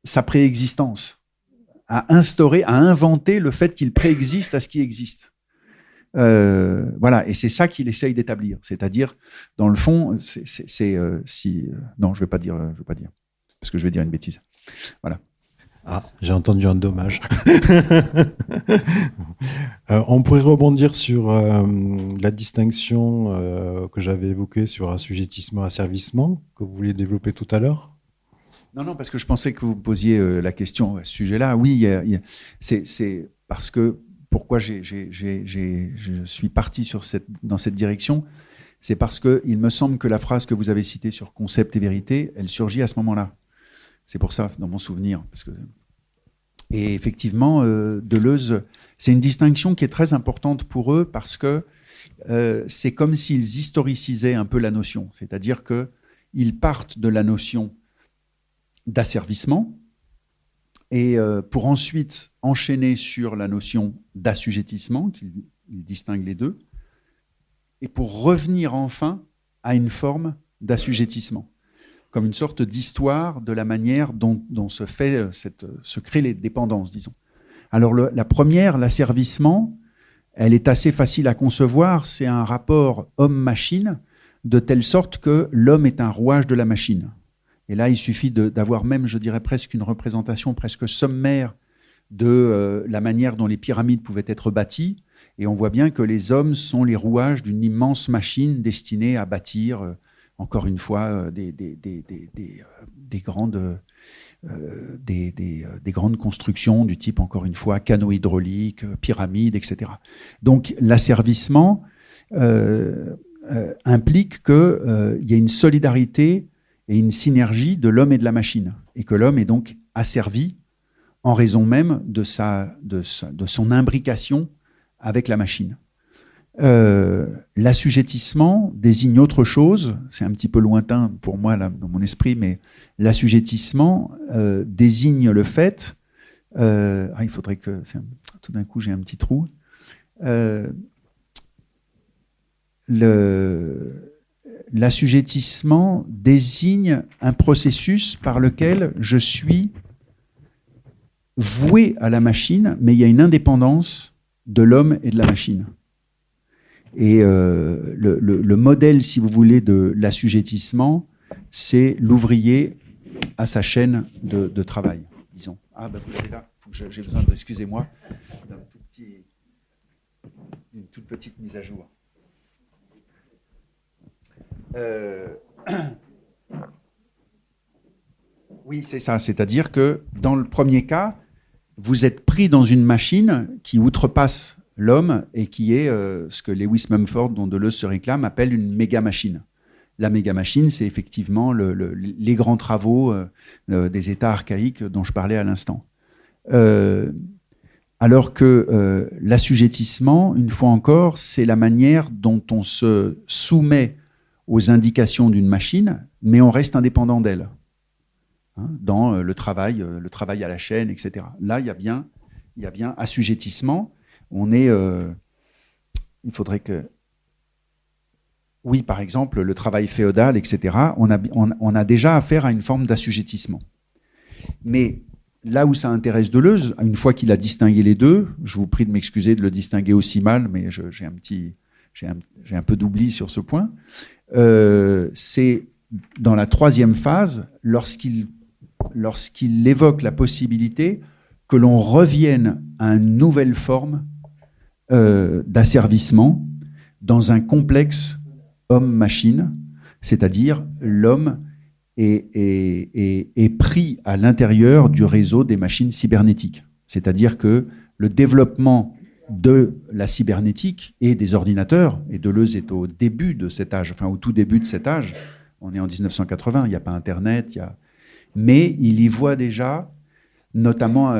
sa préexistence, à instaurer, à inventer le fait qu'il préexiste à ce qui existe. Voilà, et c'est ça qu'il essaye d'établir. C'est-à-dire, dans le fond, non, je vais pas dire, parce que je vais dire une bêtise. Voilà. Ah, j'ai entendu un dommage. On pourrait rebondir sur la distinction que j'avais évoquée sur assujettissement-asservissement, que vous vouliez développer tout à l'heure. Non, parce que je pensais que vous posiez la question à ce sujet-là. Oui, c'est parce que pourquoi je suis parti dans cette direction, c'est parce qu'il me semble que la phrase que vous avez citée sur concept et vérité, elle surgit à ce moment-là. C'est pour ça, dans mon souvenir. Et effectivement, Deleuze, c'est une distinction qui est très importante pour eux parce que c'est comme s'ils historicisaient un peu la notion. C'est-à-dire qu'ils partent de la notion d'asservissement et pour ensuite enchaîner sur la notion d'assujettissement, qu'ils distinguent les deux, et pour revenir enfin à une forme d'assujettissement, comme une sorte d'histoire de la manière dont se créent les dépendances, disons. Alors la première, l'asservissement, elle est assez facile à concevoir, c'est un rapport homme-machine, de telle sorte que l'homme est un rouage de la machine. Et là, il suffit d'avoir même, je dirais presque une représentation presque sommaire de la manière dont les pyramides pouvaient être bâties, et on voit bien que les hommes sont les rouages d'une immense machine destinée à bâtir encore une fois, des grandes constructions du type, encore une fois, canaux hydrauliques, pyramides, etc. Donc, l'asservissement implique qu'il y a une solidarité et une synergie de l'homme et de la machine, et que l'homme est donc asservi en raison même de son imbrication avec la machine. L'assujettissement désigne autre chose, c'est un petit peu lointain pour moi là, dans mon esprit, mais l'assujettissement désigne le fait, il faudrait que, tout d'un coup j'ai un petit trou, l'assujettissement désigne un processus par lequel je suis voué à la machine, mais il y a une indépendance de l'homme et de la machine. Et le modèle, si vous voulez, de l'assujettissement, c'est l'ouvrier à sa chaîne de travail, disons. Ah, ben vous l'avez là, j'ai besoin de, excusez-moi, d'une toute petite mise à jour. Oui, c'est ça, c'est-à-dire que dans le premier cas, vous êtes pris dans une machine qui outrepasse l'homme et qui est ce que Lewis Mumford, dont Deleuze se réclame, appelle une méga-machine. La méga-machine, c'est effectivement les grands travaux des États archaïques dont je parlais à l'instant. Alors que l'assujettissement, une fois encore, c'est la manière dont on se soumet aux indications d'une machine, mais on reste indépendant d'elle. Dans le travail à la chaîne, etc. Là, il y a bien assujettissement. On est, il faudrait que, oui, par exemple, le travail féodal, etc. On a déjà affaire à une forme d'assujettissement. Mais là où ça intéresse Deleuze, une fois qu'il a distingué les deux, je vous prie de m'excuser de le distinguer aussi mal, mais j'ai un peu d'oubli sur ce point. C'est dans la troisième phase, lorsqu'il évoque la possibilité que l'on revienne à une nouvelle forme d'asservissement dans un complexe homme-machine, c'est-à-dire l'homme est pris à l'intérieur du réseau des machines cybernétiques. C'est-à-dire que le développement de la cybernétique et des ordinateurs, et Deleuze est au début de cet âge, enfin au tout début de cet âge, on est en 1980, il n'y a pas Internet, mais il y voit déjà, notamment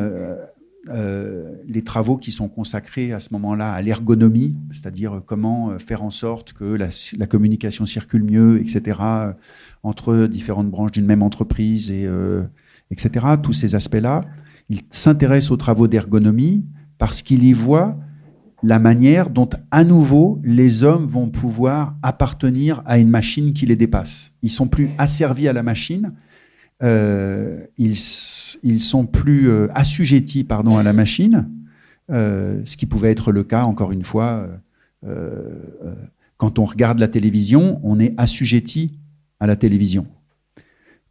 les travaux qui sont consacrés à ce moment-là à l'ergonomie, c'est-à-dire comment faire en sorte que la communication circule mieux, etc., entre différentes branches d'une même entreprise, etc., tous ces aspects-là. Il s'intéresse aux travaux d'ergonomie parce qu'il y voit la manière dont, à nouveau, les hommes vont pouvoir appartenir à une machine qui les dépasse. Ils ne sont plus asservis à la machine, ils sont plus assujettis à la machine, ce qui pouvait être le cas, encore une fois, quand on regarde la télévision, on est assujetti à la télévision.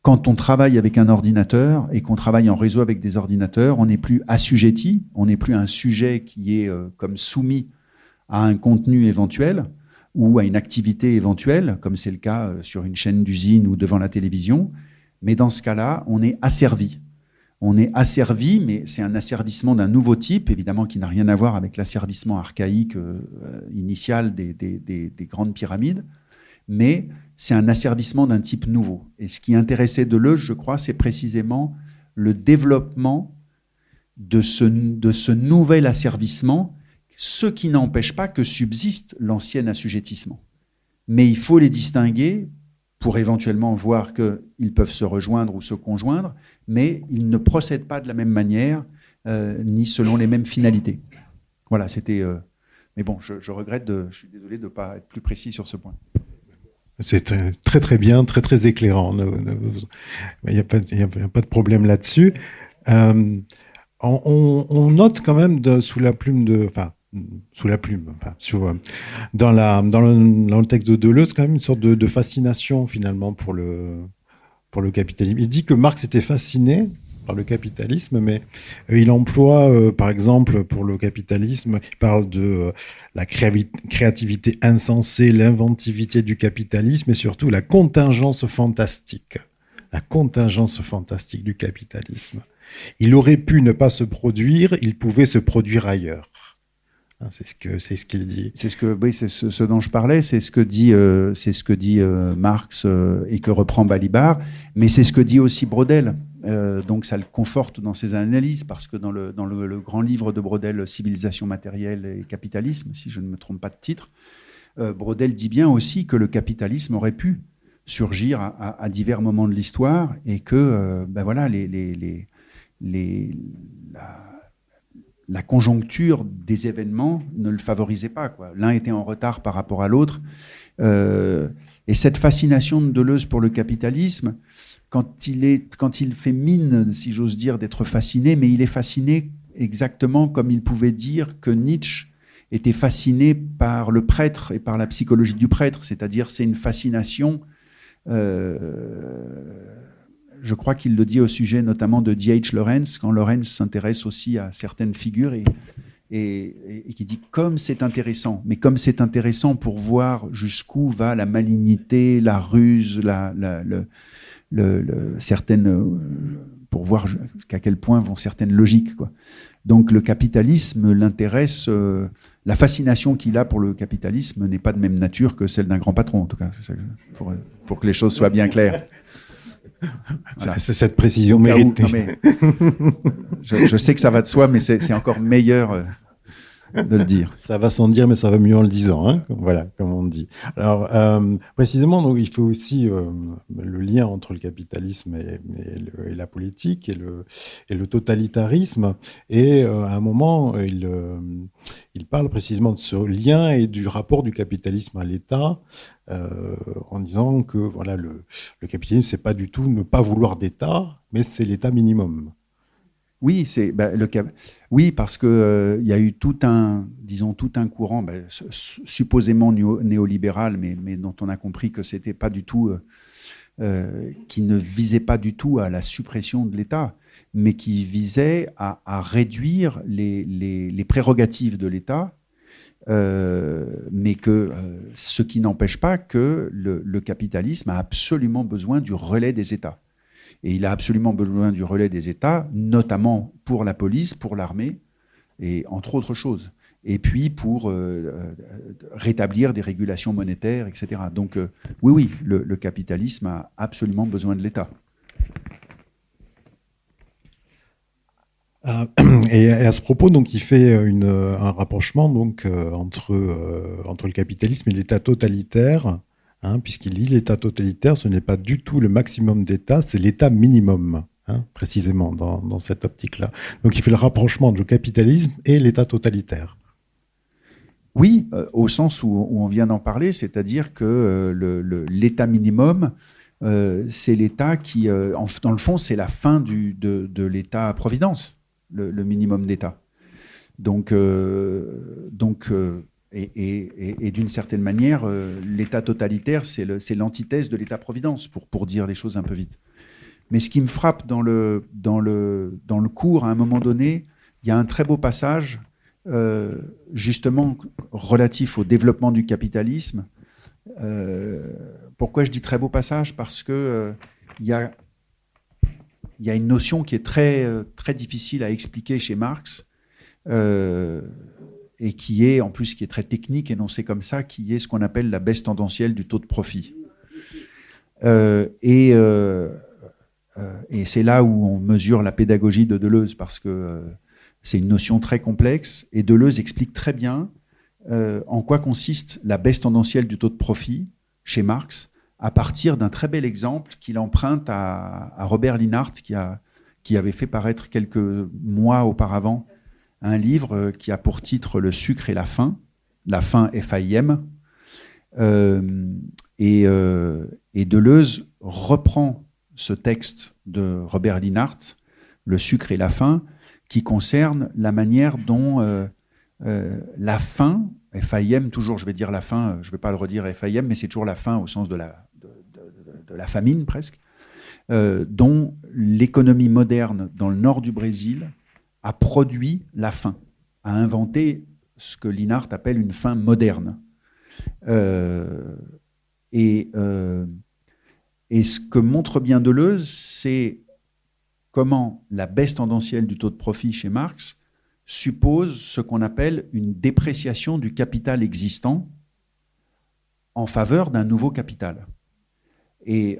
Quand on travaille avec un ordinateur et qu'on travaille en réseau avec des ordinateurs, on n'est plus assujetti, on n'est plus un sujet qui est comme soumis à un contenu éventuel ou à une activité éventuelle, comme c'est le cas sur une chaîne d'usine ou devant la télévision. Mais dans ce cas-là, on est asservi. On est asservi, mais c'est un asservissement d'un nouveau type, évidemment, qui n'a rien à voir avec l'asservissement archaïque initial des grandes pyramides, mais c'est un asservissement d'un type nouveau. Et ce qui intéressait Deleuze, je crois, c'est précisément le développement de ce nouvel asservissement, ce qui n'empêche pas que subsiste l'ancien assujettissement. Mais il faut les distinguer pour éventuellement voir qu'ils peuvent se rejoindre ou se conjoindre, mais ils ne procèdent pas de la même manière, ni selon les mêmes finalités. Voilà, c'était... mais bon, je regrette, je suis désolé de ne pas être plus précis sur ce point. C'est très très bien, très très éclairant. Il n'y a pas de problème là-dessus. On note quand même sous la plume, dans le texte de Deleuze, quand même une sorte de fascination finalement pour le capitalisme. Il dit que Marx était fasciné par le capitalisme, mais il emploie, par exemple, pour le capitalisme, il parle de la créativité insensée, l'inventivité du capitalisme et surtout la contingence fantastique du capitalisme. Il aurait pu ne pas se produire, il pouvait se produire ailleurs. C'est ce qu'il dit. C'est ce dont je parlais, c'est ce que dit Marx et que reprend Balibar, mais c'est ce que dit aussi Braudel. Donc ça le conforte dans ses analyses, parce que dans le grand livre de Braudel, Civilisation matérielle et capitalisme, si je ne me trompe pas de titre, Braudel dit bien aussi que le capitalisme aurait pu surgir à divers moments de l'histoire et que la conjoncture des événements ne le favorisait pas, quoi. L'un était en retard par rapport à l'autre. Et cette fascination de Deleuze pour le capitalisme, quand il fait mine, si j'ose dire, d'être fasciné, mais il est fasciné exactement comme il pouvait dire que Nietzsche était fasciné par le prêtre et par la psychologie du prêtre, c'est-à-dire c'est une fascination... je crois qu'il le dit au sujet notamment de D.H. Lawrence, quand Lawrence s'intéresse aussi à certaines figures et qui dit comme c'est intéressant, mais comme c'est intéressant pour voir jusqu'où va la malignité, la ruse, certaines, pour voir jusqu'à quel point vont certaines logiques, quoi. Donc le capitalisme l'intéresse, la fascination qu'il a pour le capitalisme n'est pas de même nature que celle d'un grand patron, en tout cas, pour que les choses soient bien claires. Voilà. C'est cette précision méritée. Je sais que ça va de soi, mais c'est encore meilleur de le dire. Ça va sans dire, mais ça va mieux en le disant, hein, voilà, comme on dit. Alors, précisément, donc, il faut aussi le lien entre le capitalisme et la politique et le totalitarisme. Et à un moment, il parle précisément de ce lien et du rapport du capitalisme à l'État, en disant que voilà, le capitalisme, c'est pas du tout ne pas vouloir d'État, mais c'est l'État minimum. Oui, oui, parce que y a eu tout un courant, supposément néolibéral, mais dont on a compris que c'était pas du tout, qui ne visait pas du tout à la suppression de l'État, mais qui visait à réduire les prérogatives de l'État, mais que ce qui n'empêche pas que le capitalisme a absolument besoin du relais des États. Et il a absolument besoin du relais des États, notamment pour la police, pour l'armée, et entre autres choses. Et puis pour rétablir des régulations monétaires, etc. Donc oui, le capitalisme a absolument besoin de l'État. Et à ce propos, donc, il fait un rapprochement donc, entre le capitalisme et l'État totalitaire. Puisqu'il dit l'État totalitaire, ce n'est pas du tout le maximum d'État, c'est l'État minimum, précisément dans cette optique-là. Donc il fait le rapprochement entre le capitalisme et l'État totalitaire. Oui, au sens où on vient d'en parler, c'est-à-dire que l'État minimum c'est l'État qui, dans le fond, c'est la fin de l'État-providence, le minimum d'État. Donc, et d'une certaine manière, l'État totalitaire, c'est l'antithèse de l'État-providence, pour dire les choses un peu vite. Mais ce qui me frappe dans le cours, à un moment donné, il y a un très beau passage, justement, relatif au développement du capitalisme. Pourquoi je dis très beau passage? Parce que il y a une notion qui est très, très difficile à expliquer chez Marx, et qui est, en plus, qui est très technique, énoncé comme ça, qui est ce qu'on appelle la baisse tendancielle du taux de profit. Et c'est là où on mesure la pédagogie de Deleuze, parce que c'est une notion très complexe, et Deleuze explique très bien en quoi consiste la baisse tendancielle du taux de profit chez Marx, à partir d'un très bel exemple qu'il emprunte à Robert Linhart, qui avait fait paraître quelques mois auparavant un livre qui a pour titre Le sucre et la faim FAIM, et Deleuze reprend ce texte de Robert Linhart, Le sucre et la faim, qui concerne la manière dont la faim, FAIM, toujours je vais dire la faim, je ne vais pas le redire FAIM, mais c'est toujours la faim au sens de la famine presque, dont l'économie moderne dans le nord du Brésil a produit la faim, a inventé ce que Linhart appelle une faim moderne. Et ce que montre bien Deleuze, c'est comment la baisse tendancielle du taux de profit chez Marx suppose ce qu'on appelle une dépréciation du capital existant en faveur d'un nouveau capital. Et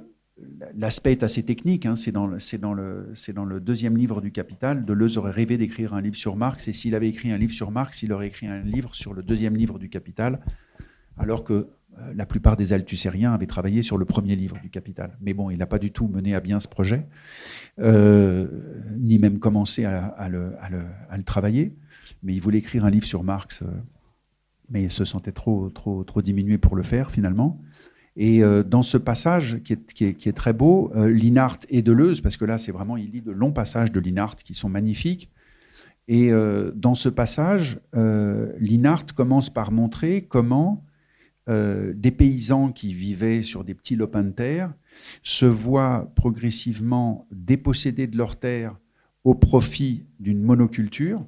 l'aspect est assez technique, hein, c'est dans le deuxième livre du Capital. Deleuze aurait rêvé d'écrire un livre sur Marx, et s'il avait écrit un livre sur Marx, il aurait écrit un livre sur le deuxième livre du Capital, alors que la plupart des althusériens avaient travaillé sur le premier livre du Capital. Mais bon, il n'a pas du tout mené à bien ce projet, ni même commencé à le travailler. Mais il voulait écrire un livre sur Marx, mais il se sentait trop diminué pour le faire, finalement. Et dans ce passage qui est très beau, Linhart et Deleuze, parce que là, c'est vraiment, il lit de longs passages de Linhart qui sont magnifiques. Et dans ce passage, Linhart commence par montrer comment des paysans qui vivaient sur des petits lopins de terre se voient progressivement dépossédés de leurs terres au profit d'une monoculture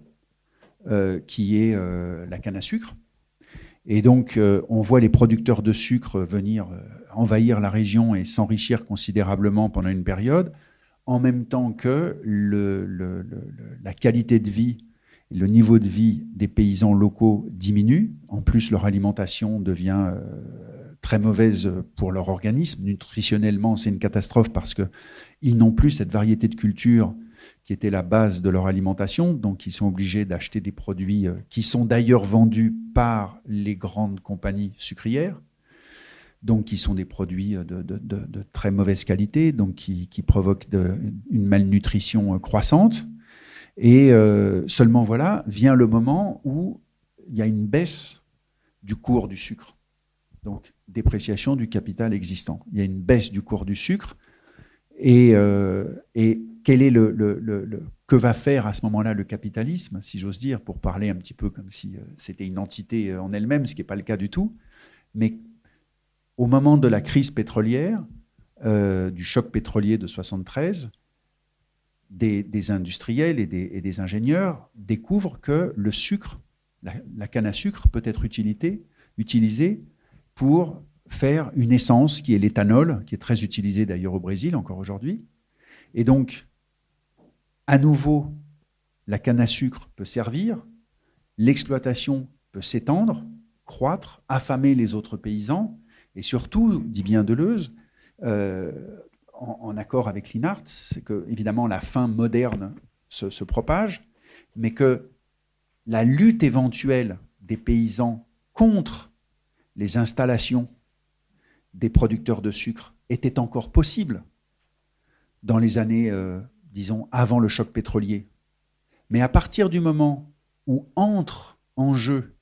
qui est la canne à sucre. Et donc, on voit les producteurs de sucre venir envahir la région et s'enrichir considérablement pendant une période, en même temps que la qualité de vie, le niveau de vie des paysans locaux diminue. En plus, leur alimentation devient très mauvaise pour leur organisme. Nutritionnellement, c'est une catastrophe parce qu'ils n'ont plus cette variété de culture qui était la base de leur alimentation. Donc, ils sont obligés d'acheter des produits qui sont d'ailleurs vendus par les grandes compagnies sucrières, donc qui sont des produits de très mauvaise qualité, donc qui provoquent une malnutrition croissante. Et seulement, voilà, vient le moment où il y a une baisse du cours du sucre. Donc, dépréciation du capital existant. Il y a une baisse du cours du sucre. Et quel est que va faire à ce moment-là le capitalisme, si j'ose dire, pour parler un petit peu comme si c'était une entité en elle-même, ce qui n'est pas le cas du tout. Mais au moment de la crise pétrolière, du choc pétrolier de 1973, des industriels et des ingénieurs découvrent que le sucre, la canne à sucre, peut être utilisée pour faire une essence qui est l'éthanol, qui est très utilisé d'ailleurs au Brésil encore aujourd'hui. Et donc, à nouveau, la canne à sucre peut servir, l'exploitation peut s'étendre, croître, affamer les autres paysans, et surtout, dit bien Deleuze, en accord avec Linhart, c'est que, évidemment, la faim moderne se propage, mais que la lutte éventuelle des paysans contre les installations des producteurs de sucre était encore possible dans les années, disons, avant le choc pétrolier. Mais à partir du moment où entrent en jeu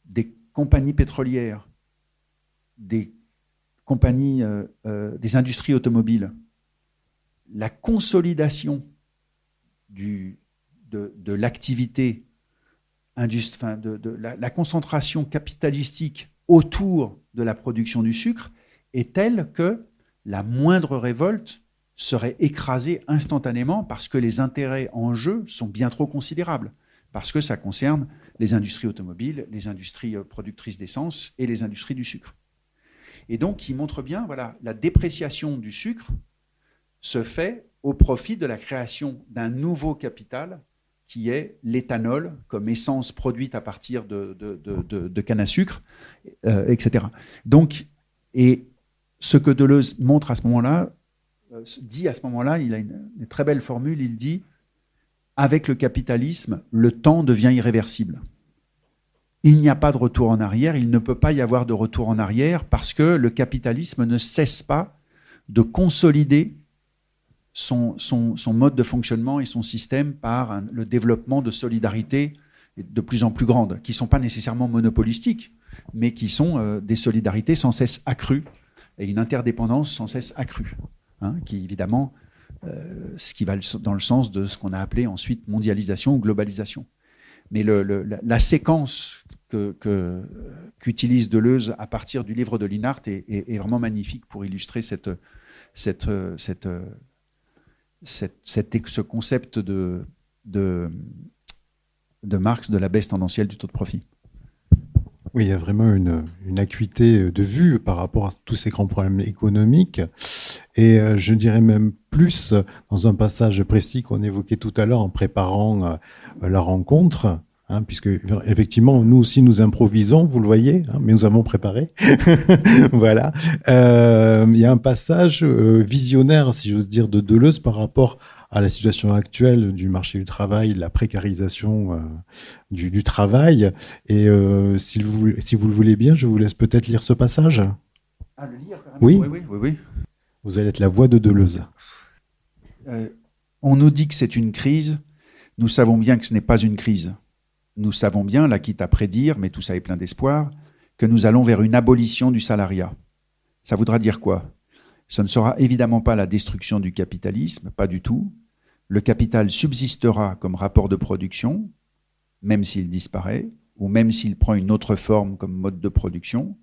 des compagnies pétrolières, des compagnies, des industries automobiles, la consolidation de l'activité, la concentration capitalistique autour de la production du sucre est telle que la moindre révolte serait écrasée instantanément parce que les intérêts en jeu sont bien trop considérables, parce que ça concerne les industries automobiles, les industries productrices d'essence et les industries du sucre. Et donc, il montre bien, voilà, la dépréciation du sucre se fait au profit de la création d'un nouveau capital qui est l'éthanol comme essence produite à partir de canne à sucre, etc. Donc, et ce que Deleuze montre à ce moment-là, dit à ce moment-là, il a une très belle formule, il dit « Avec le capitalisme, le temps devient irréversible ». Il n'y a pas de retour en arrière, il ne peut pas y avoir de retour en arrière parce que le capitalisme ne cesse pas de consolider son mode de fonctionnement et son système par le développement de solidarités de plus en plus grandes, qui ne sont pas nécessairement monopolistiques, mais qui sont des solidarités sans cesse accrues et une interdépendance sans cesse accrue, hein, qui évidemment, ce qui va dans le sens de ce qu'on a appelé ensuite mondialisation ou globalisation. Mais la séquence qu'utilise Deleuze à partir du livre de Linhart est vraiment magnifique pour illustrer ce concept de Marx de la baisse tendancielle du taux de profit. Oui, il y a vraiment une acuité de vue par rapport à tous ces grands problèmes économiques. Et je dirais même plus, dans un passage précis qu'on évoquait tout à l'heure en préparant la rencontre, hein, puisque effectivement, nous aussi, nous improvisons, vous le voyez, hein, mais nous avons préparé. Voilà. Il y a un passage visionnaire, si j'ose dire, de Deleuze par rapport à la situation actuelle du marché du travail, la précarisation du travail. Et si vous le voulez bien, je vous laisse peut-être lire ce passage. Ah, le lire, carrément. Oui. Oui. Vous allez être la voix de Deleuze. On nous dit que c'est une crise. Nous savons bien que ce n'est pas une crise. Nous savons bien, là, quitte à prédire, mais tout ça est plein d'espoir, que nous allons vers une abolition du salariat. Ça voudra dire quoi ? Ce ne sera évidemment pas la destruction du capitalisme, pas du tout. Le capital subsistera comme rapport de production, même s'il disparaît, ou même s'il prend une autre forme comme mode de production.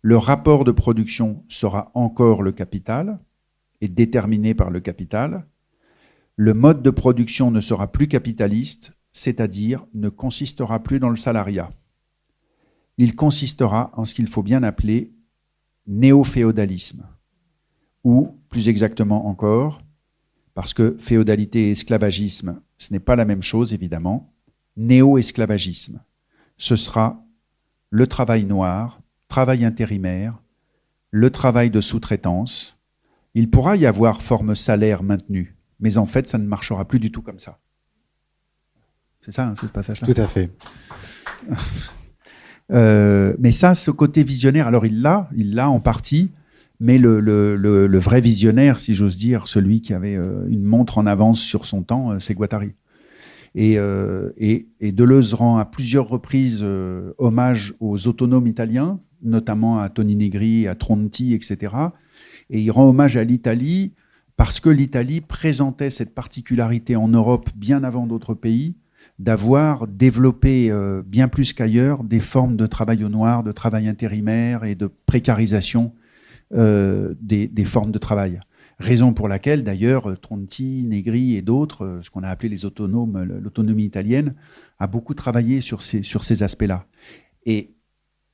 Le rapport de production sera encore le capital, et déterminé par le capital. Le mode de production ne sera plus capitaliste, c'est-à-dire ne consistera plus dans le salariat. Il consistera en ce qu'il faut bien appeler néo-féodalisme, ou plus exactement encore, parce que féodalité et esclavagisme, ce n'est pas la même chose évidemment, néo-esclavagisme. Ce sera le travail noir, travail intérimaire, le travail de sous-traitance. Il pourra y avoir forme salaire maintenue, mais en fait, ça ne marchera plus du tout comme ça. C'est ça, hein, ce passage-là ? Tout à fait. Mais ça, ce côté visionnaire, alors il l'a en partie, mais le vrai visionnaire, si j'ose dire, celui qui avait une montre en avance sur son temps, c'est Guattari. Et Deleuze rend à plusieurs reprises hommage aux autonomes italiens, notamment à Toni Negri, à Tronti, etc. Et il rend hommage à l'Italie parce que l'Italie présentait cette particularité en Europe bien avant d'autres pays, d'avoir développé bien plus qu'ailleurs des formes de travail au noir, de travail intérimaire et de précarisation des formes de travail. Raison pour laquelle, d'ailleurs, Tronti, Negri et d'autres, ce qu'on a appelé les autonomes, l'autonomie italienne, a beaucoup travaillé sur ces aspects-là. Et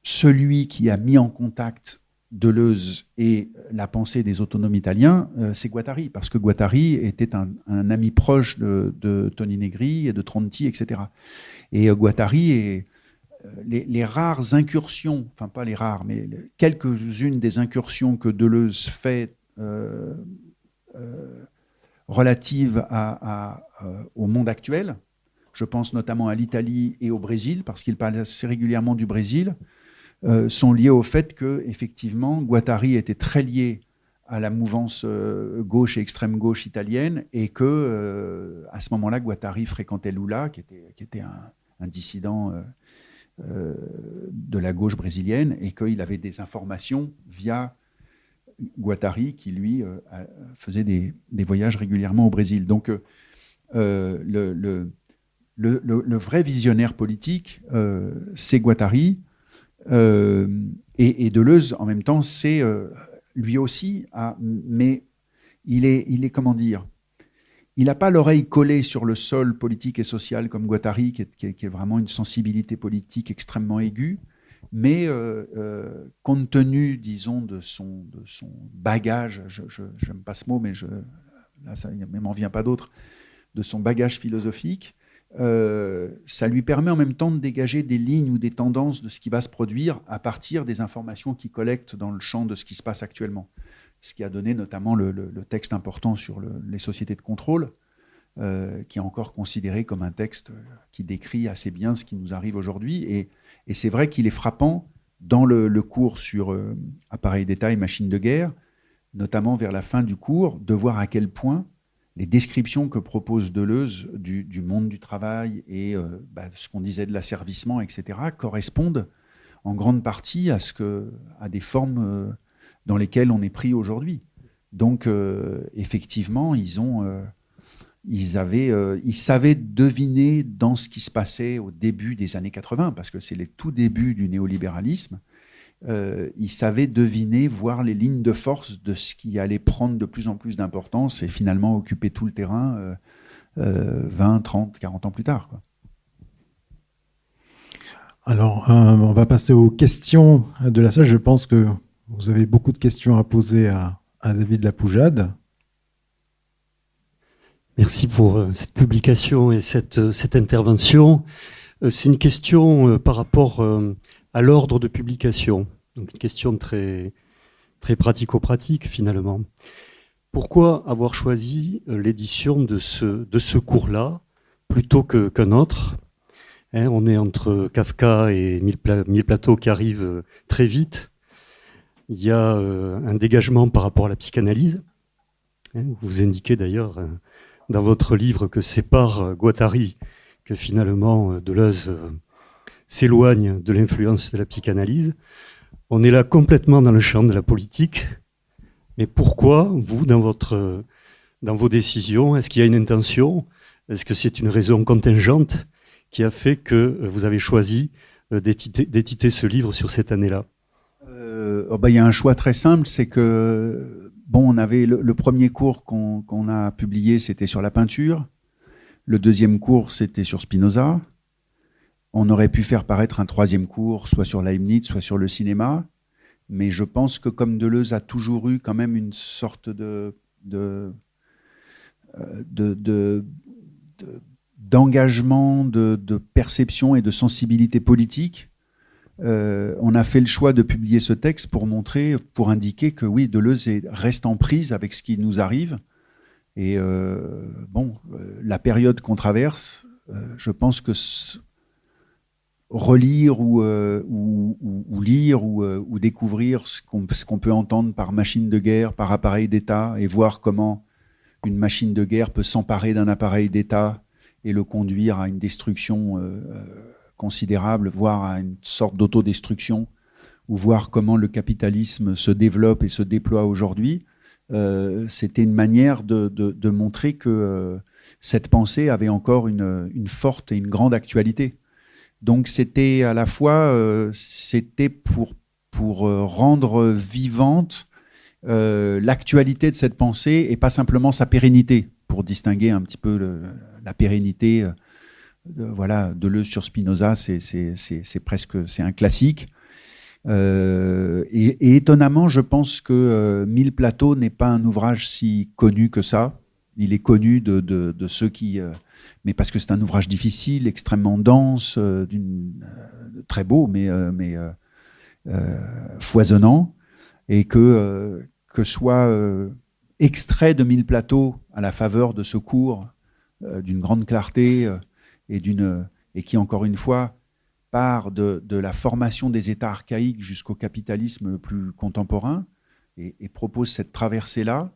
celui qui a mis en contact Deleuze et la pensée des autonomes italiens, c'est Guattari, parce que Guattari était un ami proche de Toni Negri et de Tronti, etc. Et Guattari les rares incursions, enfin pas les rares, mais quelques-unes des incursions que Deleuze fait relatives au monde actuel, je pense notamment à l'Italie et au Brésil, parce qu'il parle assez régulièrement du Brésil, sont liées au fait que, effectivement, Guattari était très lié à la mouvance gauche et extrême gauche italienne, et que à ce moment-là, Guattari fréquentait Lula, qui était un dissident de la gauche brésilienne, et qu'il avait des informations via Guattari, qui lui faisait des voyages régulièrement au Brésil. Donc le vrai visionnaire politique, c'est Guattari, et Deleuze, en même temps, c'est lui aussi, mais il est comment dire, il n'a pas l'oreille collée sur le sol politique et social comme Guattari, qui est vraiment une sensibilité politique extrêmement aiguë, mais compte tenu, disons, de son bagage, je n'aime pas ce mot, mais là, ça ne m'en vient pas d'autre, de son bagage philosophique, ça lui permet en même temps de dégager des lignes ou des tendances de ce qui va se produire à partir des informations qu'il collecte dans le champ de ce qui se passe actuellement. Ce qui a donné notamment le texte important sur les sociétés de contrôle, qui est encore considéré comme un texte qui décrit assez bien ce qui nous arrive aujourd'hui. Et c'est vrai qu'il est frappant dans le cours sur appareils d'État et machines de guerre, notamment vers la fin du cours, de voir à quel point les descriptions que propose Deleuze du monde du travail et ce qu'on disait de l'asservissement, etc., correspondent en grande partie à des formes dans lesquelles on est pris aujourd'hui. Donc, effectivement, ils savaient deviner dans ce qui se passait au début des années 80, parce que c'est les tout débuts du néolibéralisme, ils savaient deviner, voir les lignes de force de ce qui allait prendre de plus en plus d'importance et finalement occuper tout le terrain 20, 30, 40 ans plus tard, quoi. Alors, on va passer aux questions de la salle. Je pense que vous avez beaucoup de questions à poser à David Lapoujade. Merci pour cette publication et cette intervention. C'est une question par rapport à l'ordre de publication. Donc une question très, très pratico-pratique finalement. Pourquoi avoir choisi l'édition de ce cours-là plutôt qu'un autre ? On est entre Kafka et Mille plateaux qui arrivent très vite. Il y a un dégagement par rapport à la psychanalyse. Vous indiquez d'ailleurs dans votre livre que c'est par Guattari que finalement Deleuze s'éloigne de l'influence de la psychanalyse. On est là complètement dans le champ de la politique. Mais pourquoi, vous, dans vos décisions, est-ce qu'il y a une intention ? Est-ce que c'est une raison contingente qui a fait que vous avez choisi d'éditer ce livre sur cette année-là ? Il y a un choix très simple, c'est que on avait le premier cours qu'on a publié, c'était sur la peinture. Le deuxième cours, c'était sur Spinoza. On aurait pu faire paraître un troisième cours, soit sur Leibniz, soit sur le cinéma. Mais je pense que comme Deleuze a toujours eu quand même une sorte d'engagement, de perception et de sensibilité politique, on a fait le choix de publier ce texte pour indiquer que oui, Deleuze reste en prise avec ce qui nous arrive. Et la période qu'on traverse, je pense que relire ou lire ou découvrir ce qu'on peut entendre par machine de guerre, par appareil d'État, et voir comment une machine de guerre peut s'emparer d'un appareil d'État et le conduire à une destruction considérable, voire à une sorte d'autodestruction, ou voir comment le capitalisme se développe et se déploie aujourd'hui, c'était une manière de montrer que cette pensée avait encore une forte et une grande actualité. Donc c'était à la fois c'était pour rendre vivante l'actualité de cette pensée et pas simplement sa pérennité, pour distinguer un petit peu la pérennité. Deleuze sur Spinoza, c'est un classique. Et étonnamment, je pense que Mille plateaux n'est pas un ouvrage si connu que ça. Il est connu de ceux qui... mais parce que c'est un ouvrage difficile, extrêmement dense, très beau, mais foisonnant, et que soit extrait de Mille plateaux à la faveur de ce cours d'une grande clarté et qui, encore une fois, part de la formation des États archaïques jusqu'au capitalisme le plus contemporain et propose cette traversée-là.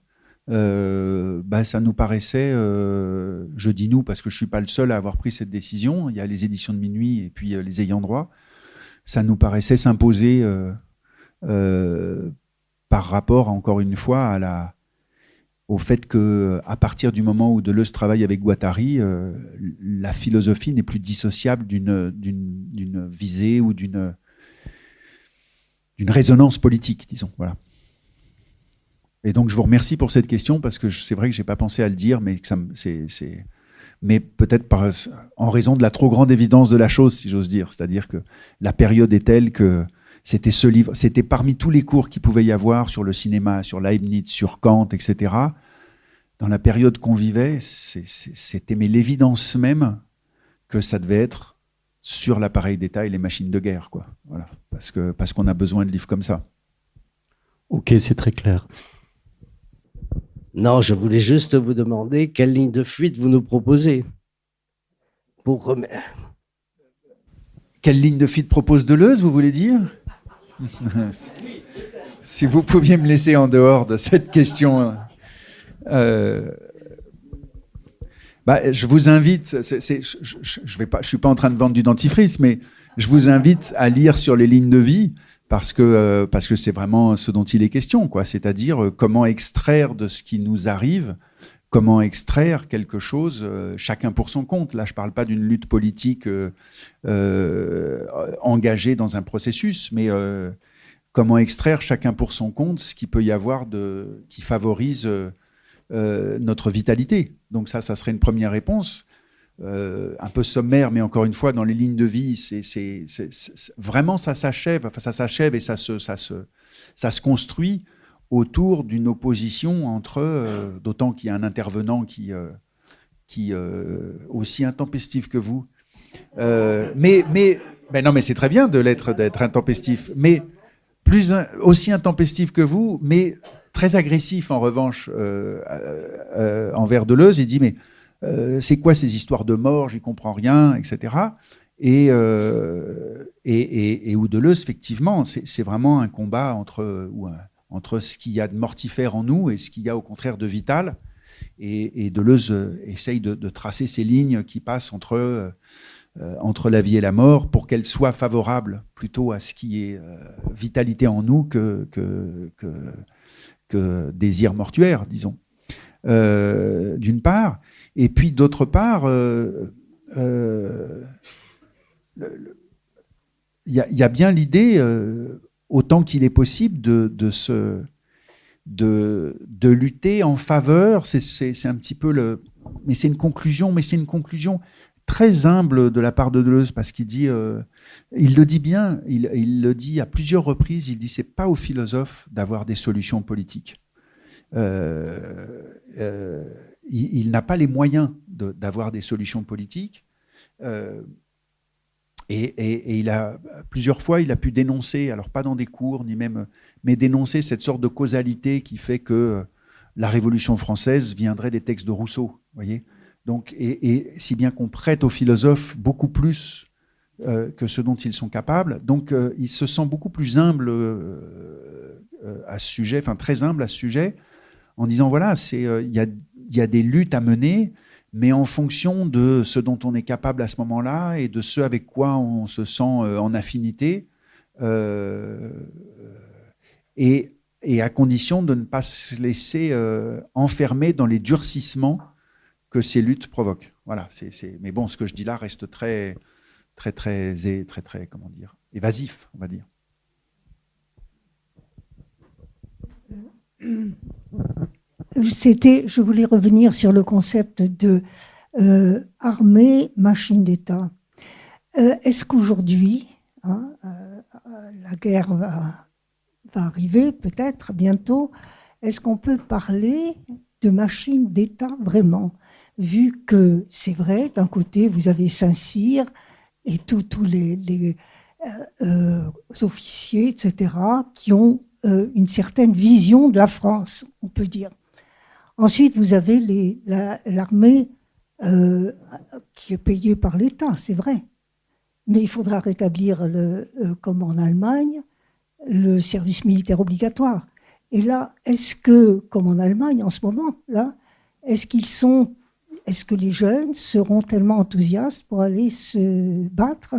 Ça nous paraissait, je dis nous parce que je ne suis pas le seul à avoir pris cette décision, il y a les éditions de Minuit et puis les ayants droit, ça nous paraissait s'imposer par rapport, encore une fois, au fait que, à partir du moment où Deleuze travaille avec Guattari, la philosophie n'est plus dissociable d'une visée ou d'une résonance politique, disons. Voilà. Et donc, je vous remercie pour cette question, parce que c'est vrai que je n'ai pas pensé à le dire, mais mais peut-être en raison de la trop grande évidence de la chose, si j'ose dire. C'est-à-dire que la période est telle que c'était ce livre, c'était parmi tous les cours qu'il pouvait y avoir sur le cinéma, sur Leibniz, sur Kant, etc. Dans la période qu'on vivait, c'était l'évidence même que ça devait être sur l'appareil d'État et les machines de guerre, quoi. Voilà. Parce qu'on a besoin de livres comme ça. Ok, c'est très clair. Non, je voulais juste vous demander quelle ligne de fuite vous nous proposez. Quelle ligne de fuite propose Deleuze, vous voulez dire? Si vous pouviez me laisser en dehors de cette question. Je vous invite, je suis pas en train de vendre du dentifrice, mais je vous invite à lire sur les lignes de vie, parce que c'est vraiment ce dont il est question, quoi. C'est-à-dire comment extraire de ce qui nous arrive, comment extraire quelque chose, chacun pour son compte. Là, je parle pas d'une lutte politique engagée dans un processus, mais comment extraire chacun pour son compte ce qu'il peut y avoir qui favorise notre vitalité. Donc ça serait une première réponse. Un peu sommaire, mais encore une fois, dans les lignes de vie, vraiment ça s'achève et ça se construit autour d'une opposition entre, d'autant qu'il y a un intervenant qui aussi intempestif que vous. Mais non, mais c'est très bien d'être intempestif, mais aussi intempestif que vous, mais très agressif en revanche envers Deleuze. Il dit mais c'est quoi ces histoires de mort, j'y comprends rien, etc. Et où Deleuze, effectivement, c'est vraiment un combat entre ce qu'il y a de mortifère en nous et ce qu'il y a au contraire de vital. Et Deleuze essaye de tracer ces lignes qui passent entre la vie et la mort pour qu'elles soient favorables plutôt à ce qui est vitalité en nous que désir mortuaire, disons. D'une part. Et puis, d'autre part, il y a bien l'idée, autant qu'il est possible, de lutter en faveur. C'est un petit peu mais c'est une conclusion très humble de la part de Deleuze, parce qu'il dit, il le dit bien, il le dit à plusieurs reprises, il dit c'est pas aux philosophes d'avoir des solutions politiques. Il n'a pas les moyens d'avoir des solutions politiques. Et plusieurs fois, il a pu dénoncer, alors pas dans des cours, mais dénoncer cette sorte de causalité qui fait que la Révolution française viendrait des textes de Rousseau, voyez. Donc, et si bien qu'on prête aux philosophes beaucoup plus que ce dont ils sont capables. Donc, il se sent beaucoup plus humble à ce sujet, enfin très humble à ce sujet, en disant voilà, il y a des luttes à mener, mais en fonction de ce dont on est capable à ce moment-là et de ce avec quoi on se sent en affinité, et à condition de ne pas se laisser enfermer dans les durcissements que ces luttes provoquent. Voilà. Mais bon, ce que je dis là reste très, comment dire, évasif, on va dire. Je voulais revenir sur le concept de armée, machine d'État. Est-ce qu'aujourd'hui, la guerre va arriver peut-être bientôt, est-ce qu'on peut parler de machine d'État vraiment, vu que c'est vrai, d'un côté vous avez Saint-Cyr et tous les officiers, etc., qui ont une certaine vision de la France, on peut dire. Ensuite, vous avez l'armée qui est payée par l'État, c'est vrai. Mais il faudra rétablir, comme en Allemagne, le service militaire obligatoire. Et là, est-ce que, comme en Allemagne en ce moment, là, est-ce que les jeunes seront tellement enthousiastes pour aller se battre?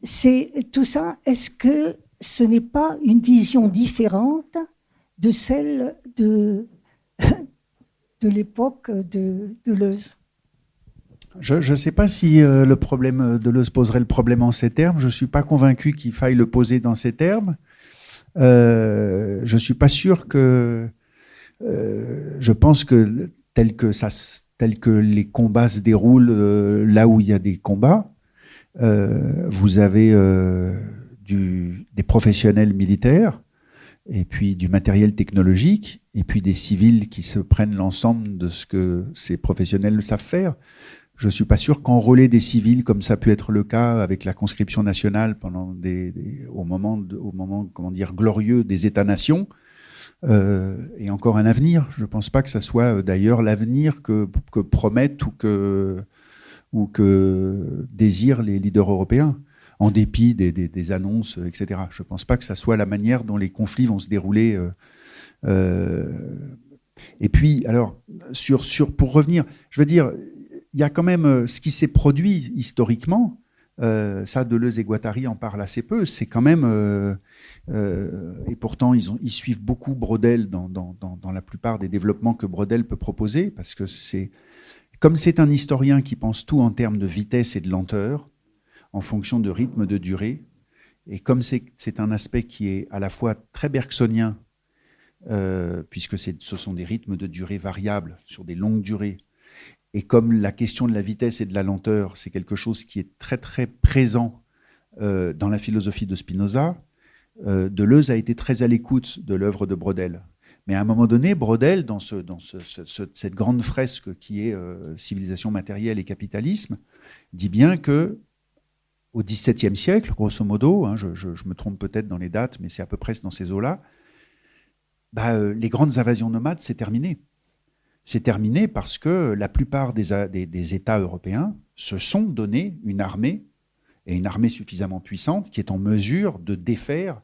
C'est tout ça. Est-ce que ce n'est pas une vision différente de celle de l'époque de Deleuze. Je ne sais pas si le problème Deleuze poserait le problème en ces termes. Je ne suis pas convaincu qu'il faille le poser dans ces termes. Je ne suis pas sûr que... je pense que tel que les combats se déroulent là où il y a des combats, vous avez des professionnels militaires, et puis du matériel technologique, et puis des civils qui se prennent l'ensemble de ce que ces professionnels savent faire. Je ne suis pas sûr qu'enrôler des civils, comme ça a pu être le cas avec la conscription nationale pendant au moment comment dire, glorieux des États-nations, ait encore un avenir. Je ne pense pas que ça soit d'ailleurs l'avenir que promettent ou que désirent les leaders européens, en dépit des annonces, etc. Je ne pense pas que ça soit la manière dont les conflits vont se dérouler. Et puis, alors, pour revenir, je veux dire, il y a quand même ce qui s'est produit historiquement, ça Deleuze et Guattari en parlent assez peu, c'est quand même, et pourtant ils suivent beaucoup Braudel dans la plupart des développements que Braudel peut proposer, parce que comme c'est un historien qui pense tout en termes de vitesse et de lenteur, en fonction de rythme, de durée, et comme c'est un aspect qui est à la fois très bergsonien, puisque ce sont des rythmes de durée variables sur des longues durées, et comme la question de la vitesse et de la lenteur, c'est quelque chose qui est très très présent dans la philosophie de Spinoza, Deleuze a été très à l'écoute de l'œuvre de Braudel. Mais à un moment donné, Braudel, dans cette grande fresque qui est civilisation matérielle et capitalisme, dit bien que au XVIIe siècle, grosso modo, hein, je me trompe peut-être dans les dates, mais c'est à peu près dans ces eaux-là, les grandes invasions nomades, c'est terminé. C'est terminé parce que la plupart des États européens se sont donné une armée, et une armée suffisamment puissante, qui est en mesure de défaire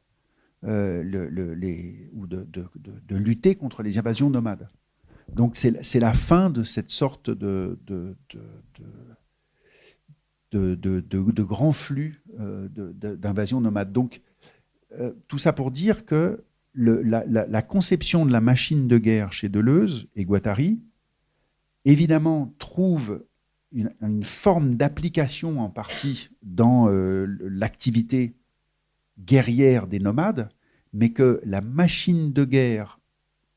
ou de lutter contre les invasions nomades. Donc c'est la fin de cette sorte de grands flux d'invasions nomades. Donc tout ça pour dire que la conception de la machine de guerre chez Deleuze et Guattari, évidemment, trouve une forme d'application en partie dans l'activité guerrière des nomades, mais que la machine de guerre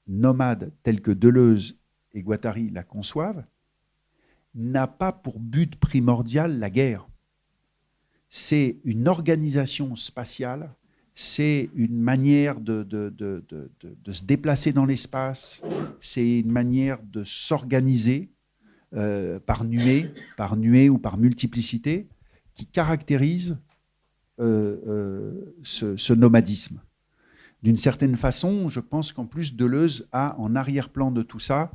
nomade telle que Deleuze et Guattari la conçoivent n'a pas pour but primordial la guerre. C'est une organisation spatiale. C'est une manière de se déplacer dans l'espace, c'est une manière de s'organiser par nuée ou par multiplicité qui caractérise ce nomadisme. D'une certaine façon, je pense qu'en plus Deleuze a en arrière-plan de tout ça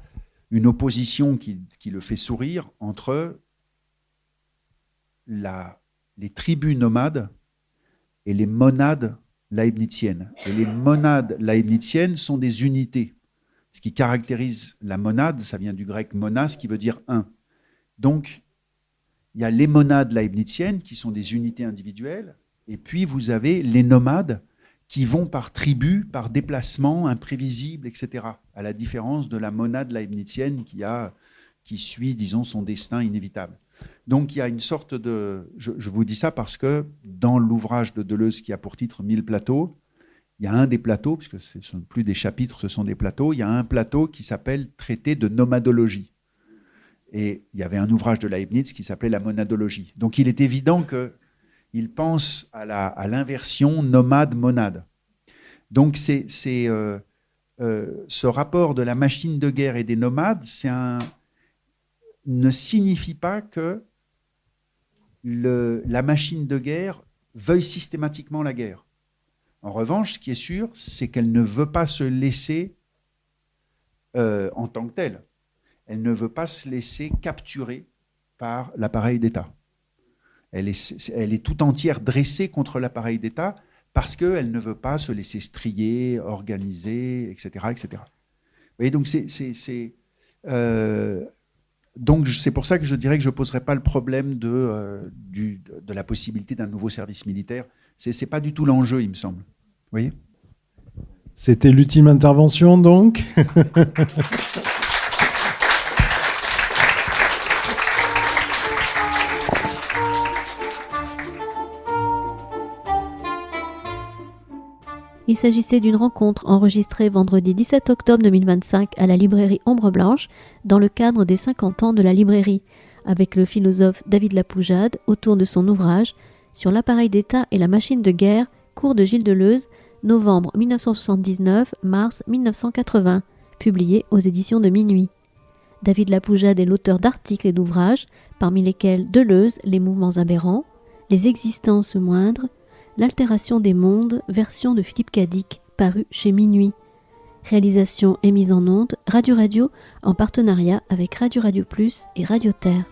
une opposition qui le fait sourire entre les tribus nomades et les monades leibniziennes. Et les monades leibniziennes sont des unités. Ce qui caractérise la monade, ça vient du grec monas, qui veut dire un. Donc, il y a les monades leibniziennes, qui sont des unités individuelles, et puis vous avez les nomades, qui vont par tribu, par déplacement, imprévisible, etc. À la différence de la monade leibnizienne qui suit, disons, son destin inévitable. Donc il y a une sorte de... Je vous dis ça parce que dans l'ouvrage de Deleuze qui a pour titre 1000 plateaux, il y a un des plateaux, puisque ce ne sont plus des chapitres, ce sont des plateaux, il y a un plateau qui s'appelle Traité de nomadologie. Et il y avait un ouvrage de Leibniz qui s'appelait la monadologie. Donc il est évident qu'il pense à l'inversion nomade-monade. Donc ce rapport de la machine de guerre et des nomades, ne signifie pas que la machine de guerre veuille systématiquement la guerre. En revanche, ce qui est sûr, c'est qu'elle ne veut pas se laisser en tant que telle. Elle ne veut pas se laisser capturer par l'appareil d'État. Elle est tout entière dressée contre l'appareil d'État parce qu'elle ne veut pas se laisser strier, organiser, etc. etc. Vous voyez, donc donc c'est pour ça que je dirais que je ne poserai pas le problème de la possibilité d'un nouveau service militaire. Ce n'est pas du tout l'enjeu, il me semble. Vous voyez ? C'était l'ultime intervention, donc. Il s'agissait d'une rencontre enregistrée vendredi 17 octobre 2025 à la librairie Ombre Blanche dans le cadre des 50 ans de la librairie, avec le philosophe David Lapoujade autour de son ouvrage Sur l'appareil d'État et la machine de guerre, cours de Gilles Deleuze, novembre 1979, mars 1980, publié aux éditions de Minuit. David Lapoujade est l'auteur d'articles et d'ouvrages, parmi lesquels Deleuze, Les mouvements aberrants, Les existences moindres, L'altération des mondes, version de Philippe Cadic, paru chez Minuit. Réalisation et mise en onde, Radio en partenariat avec Radio Plus et Radio Terre.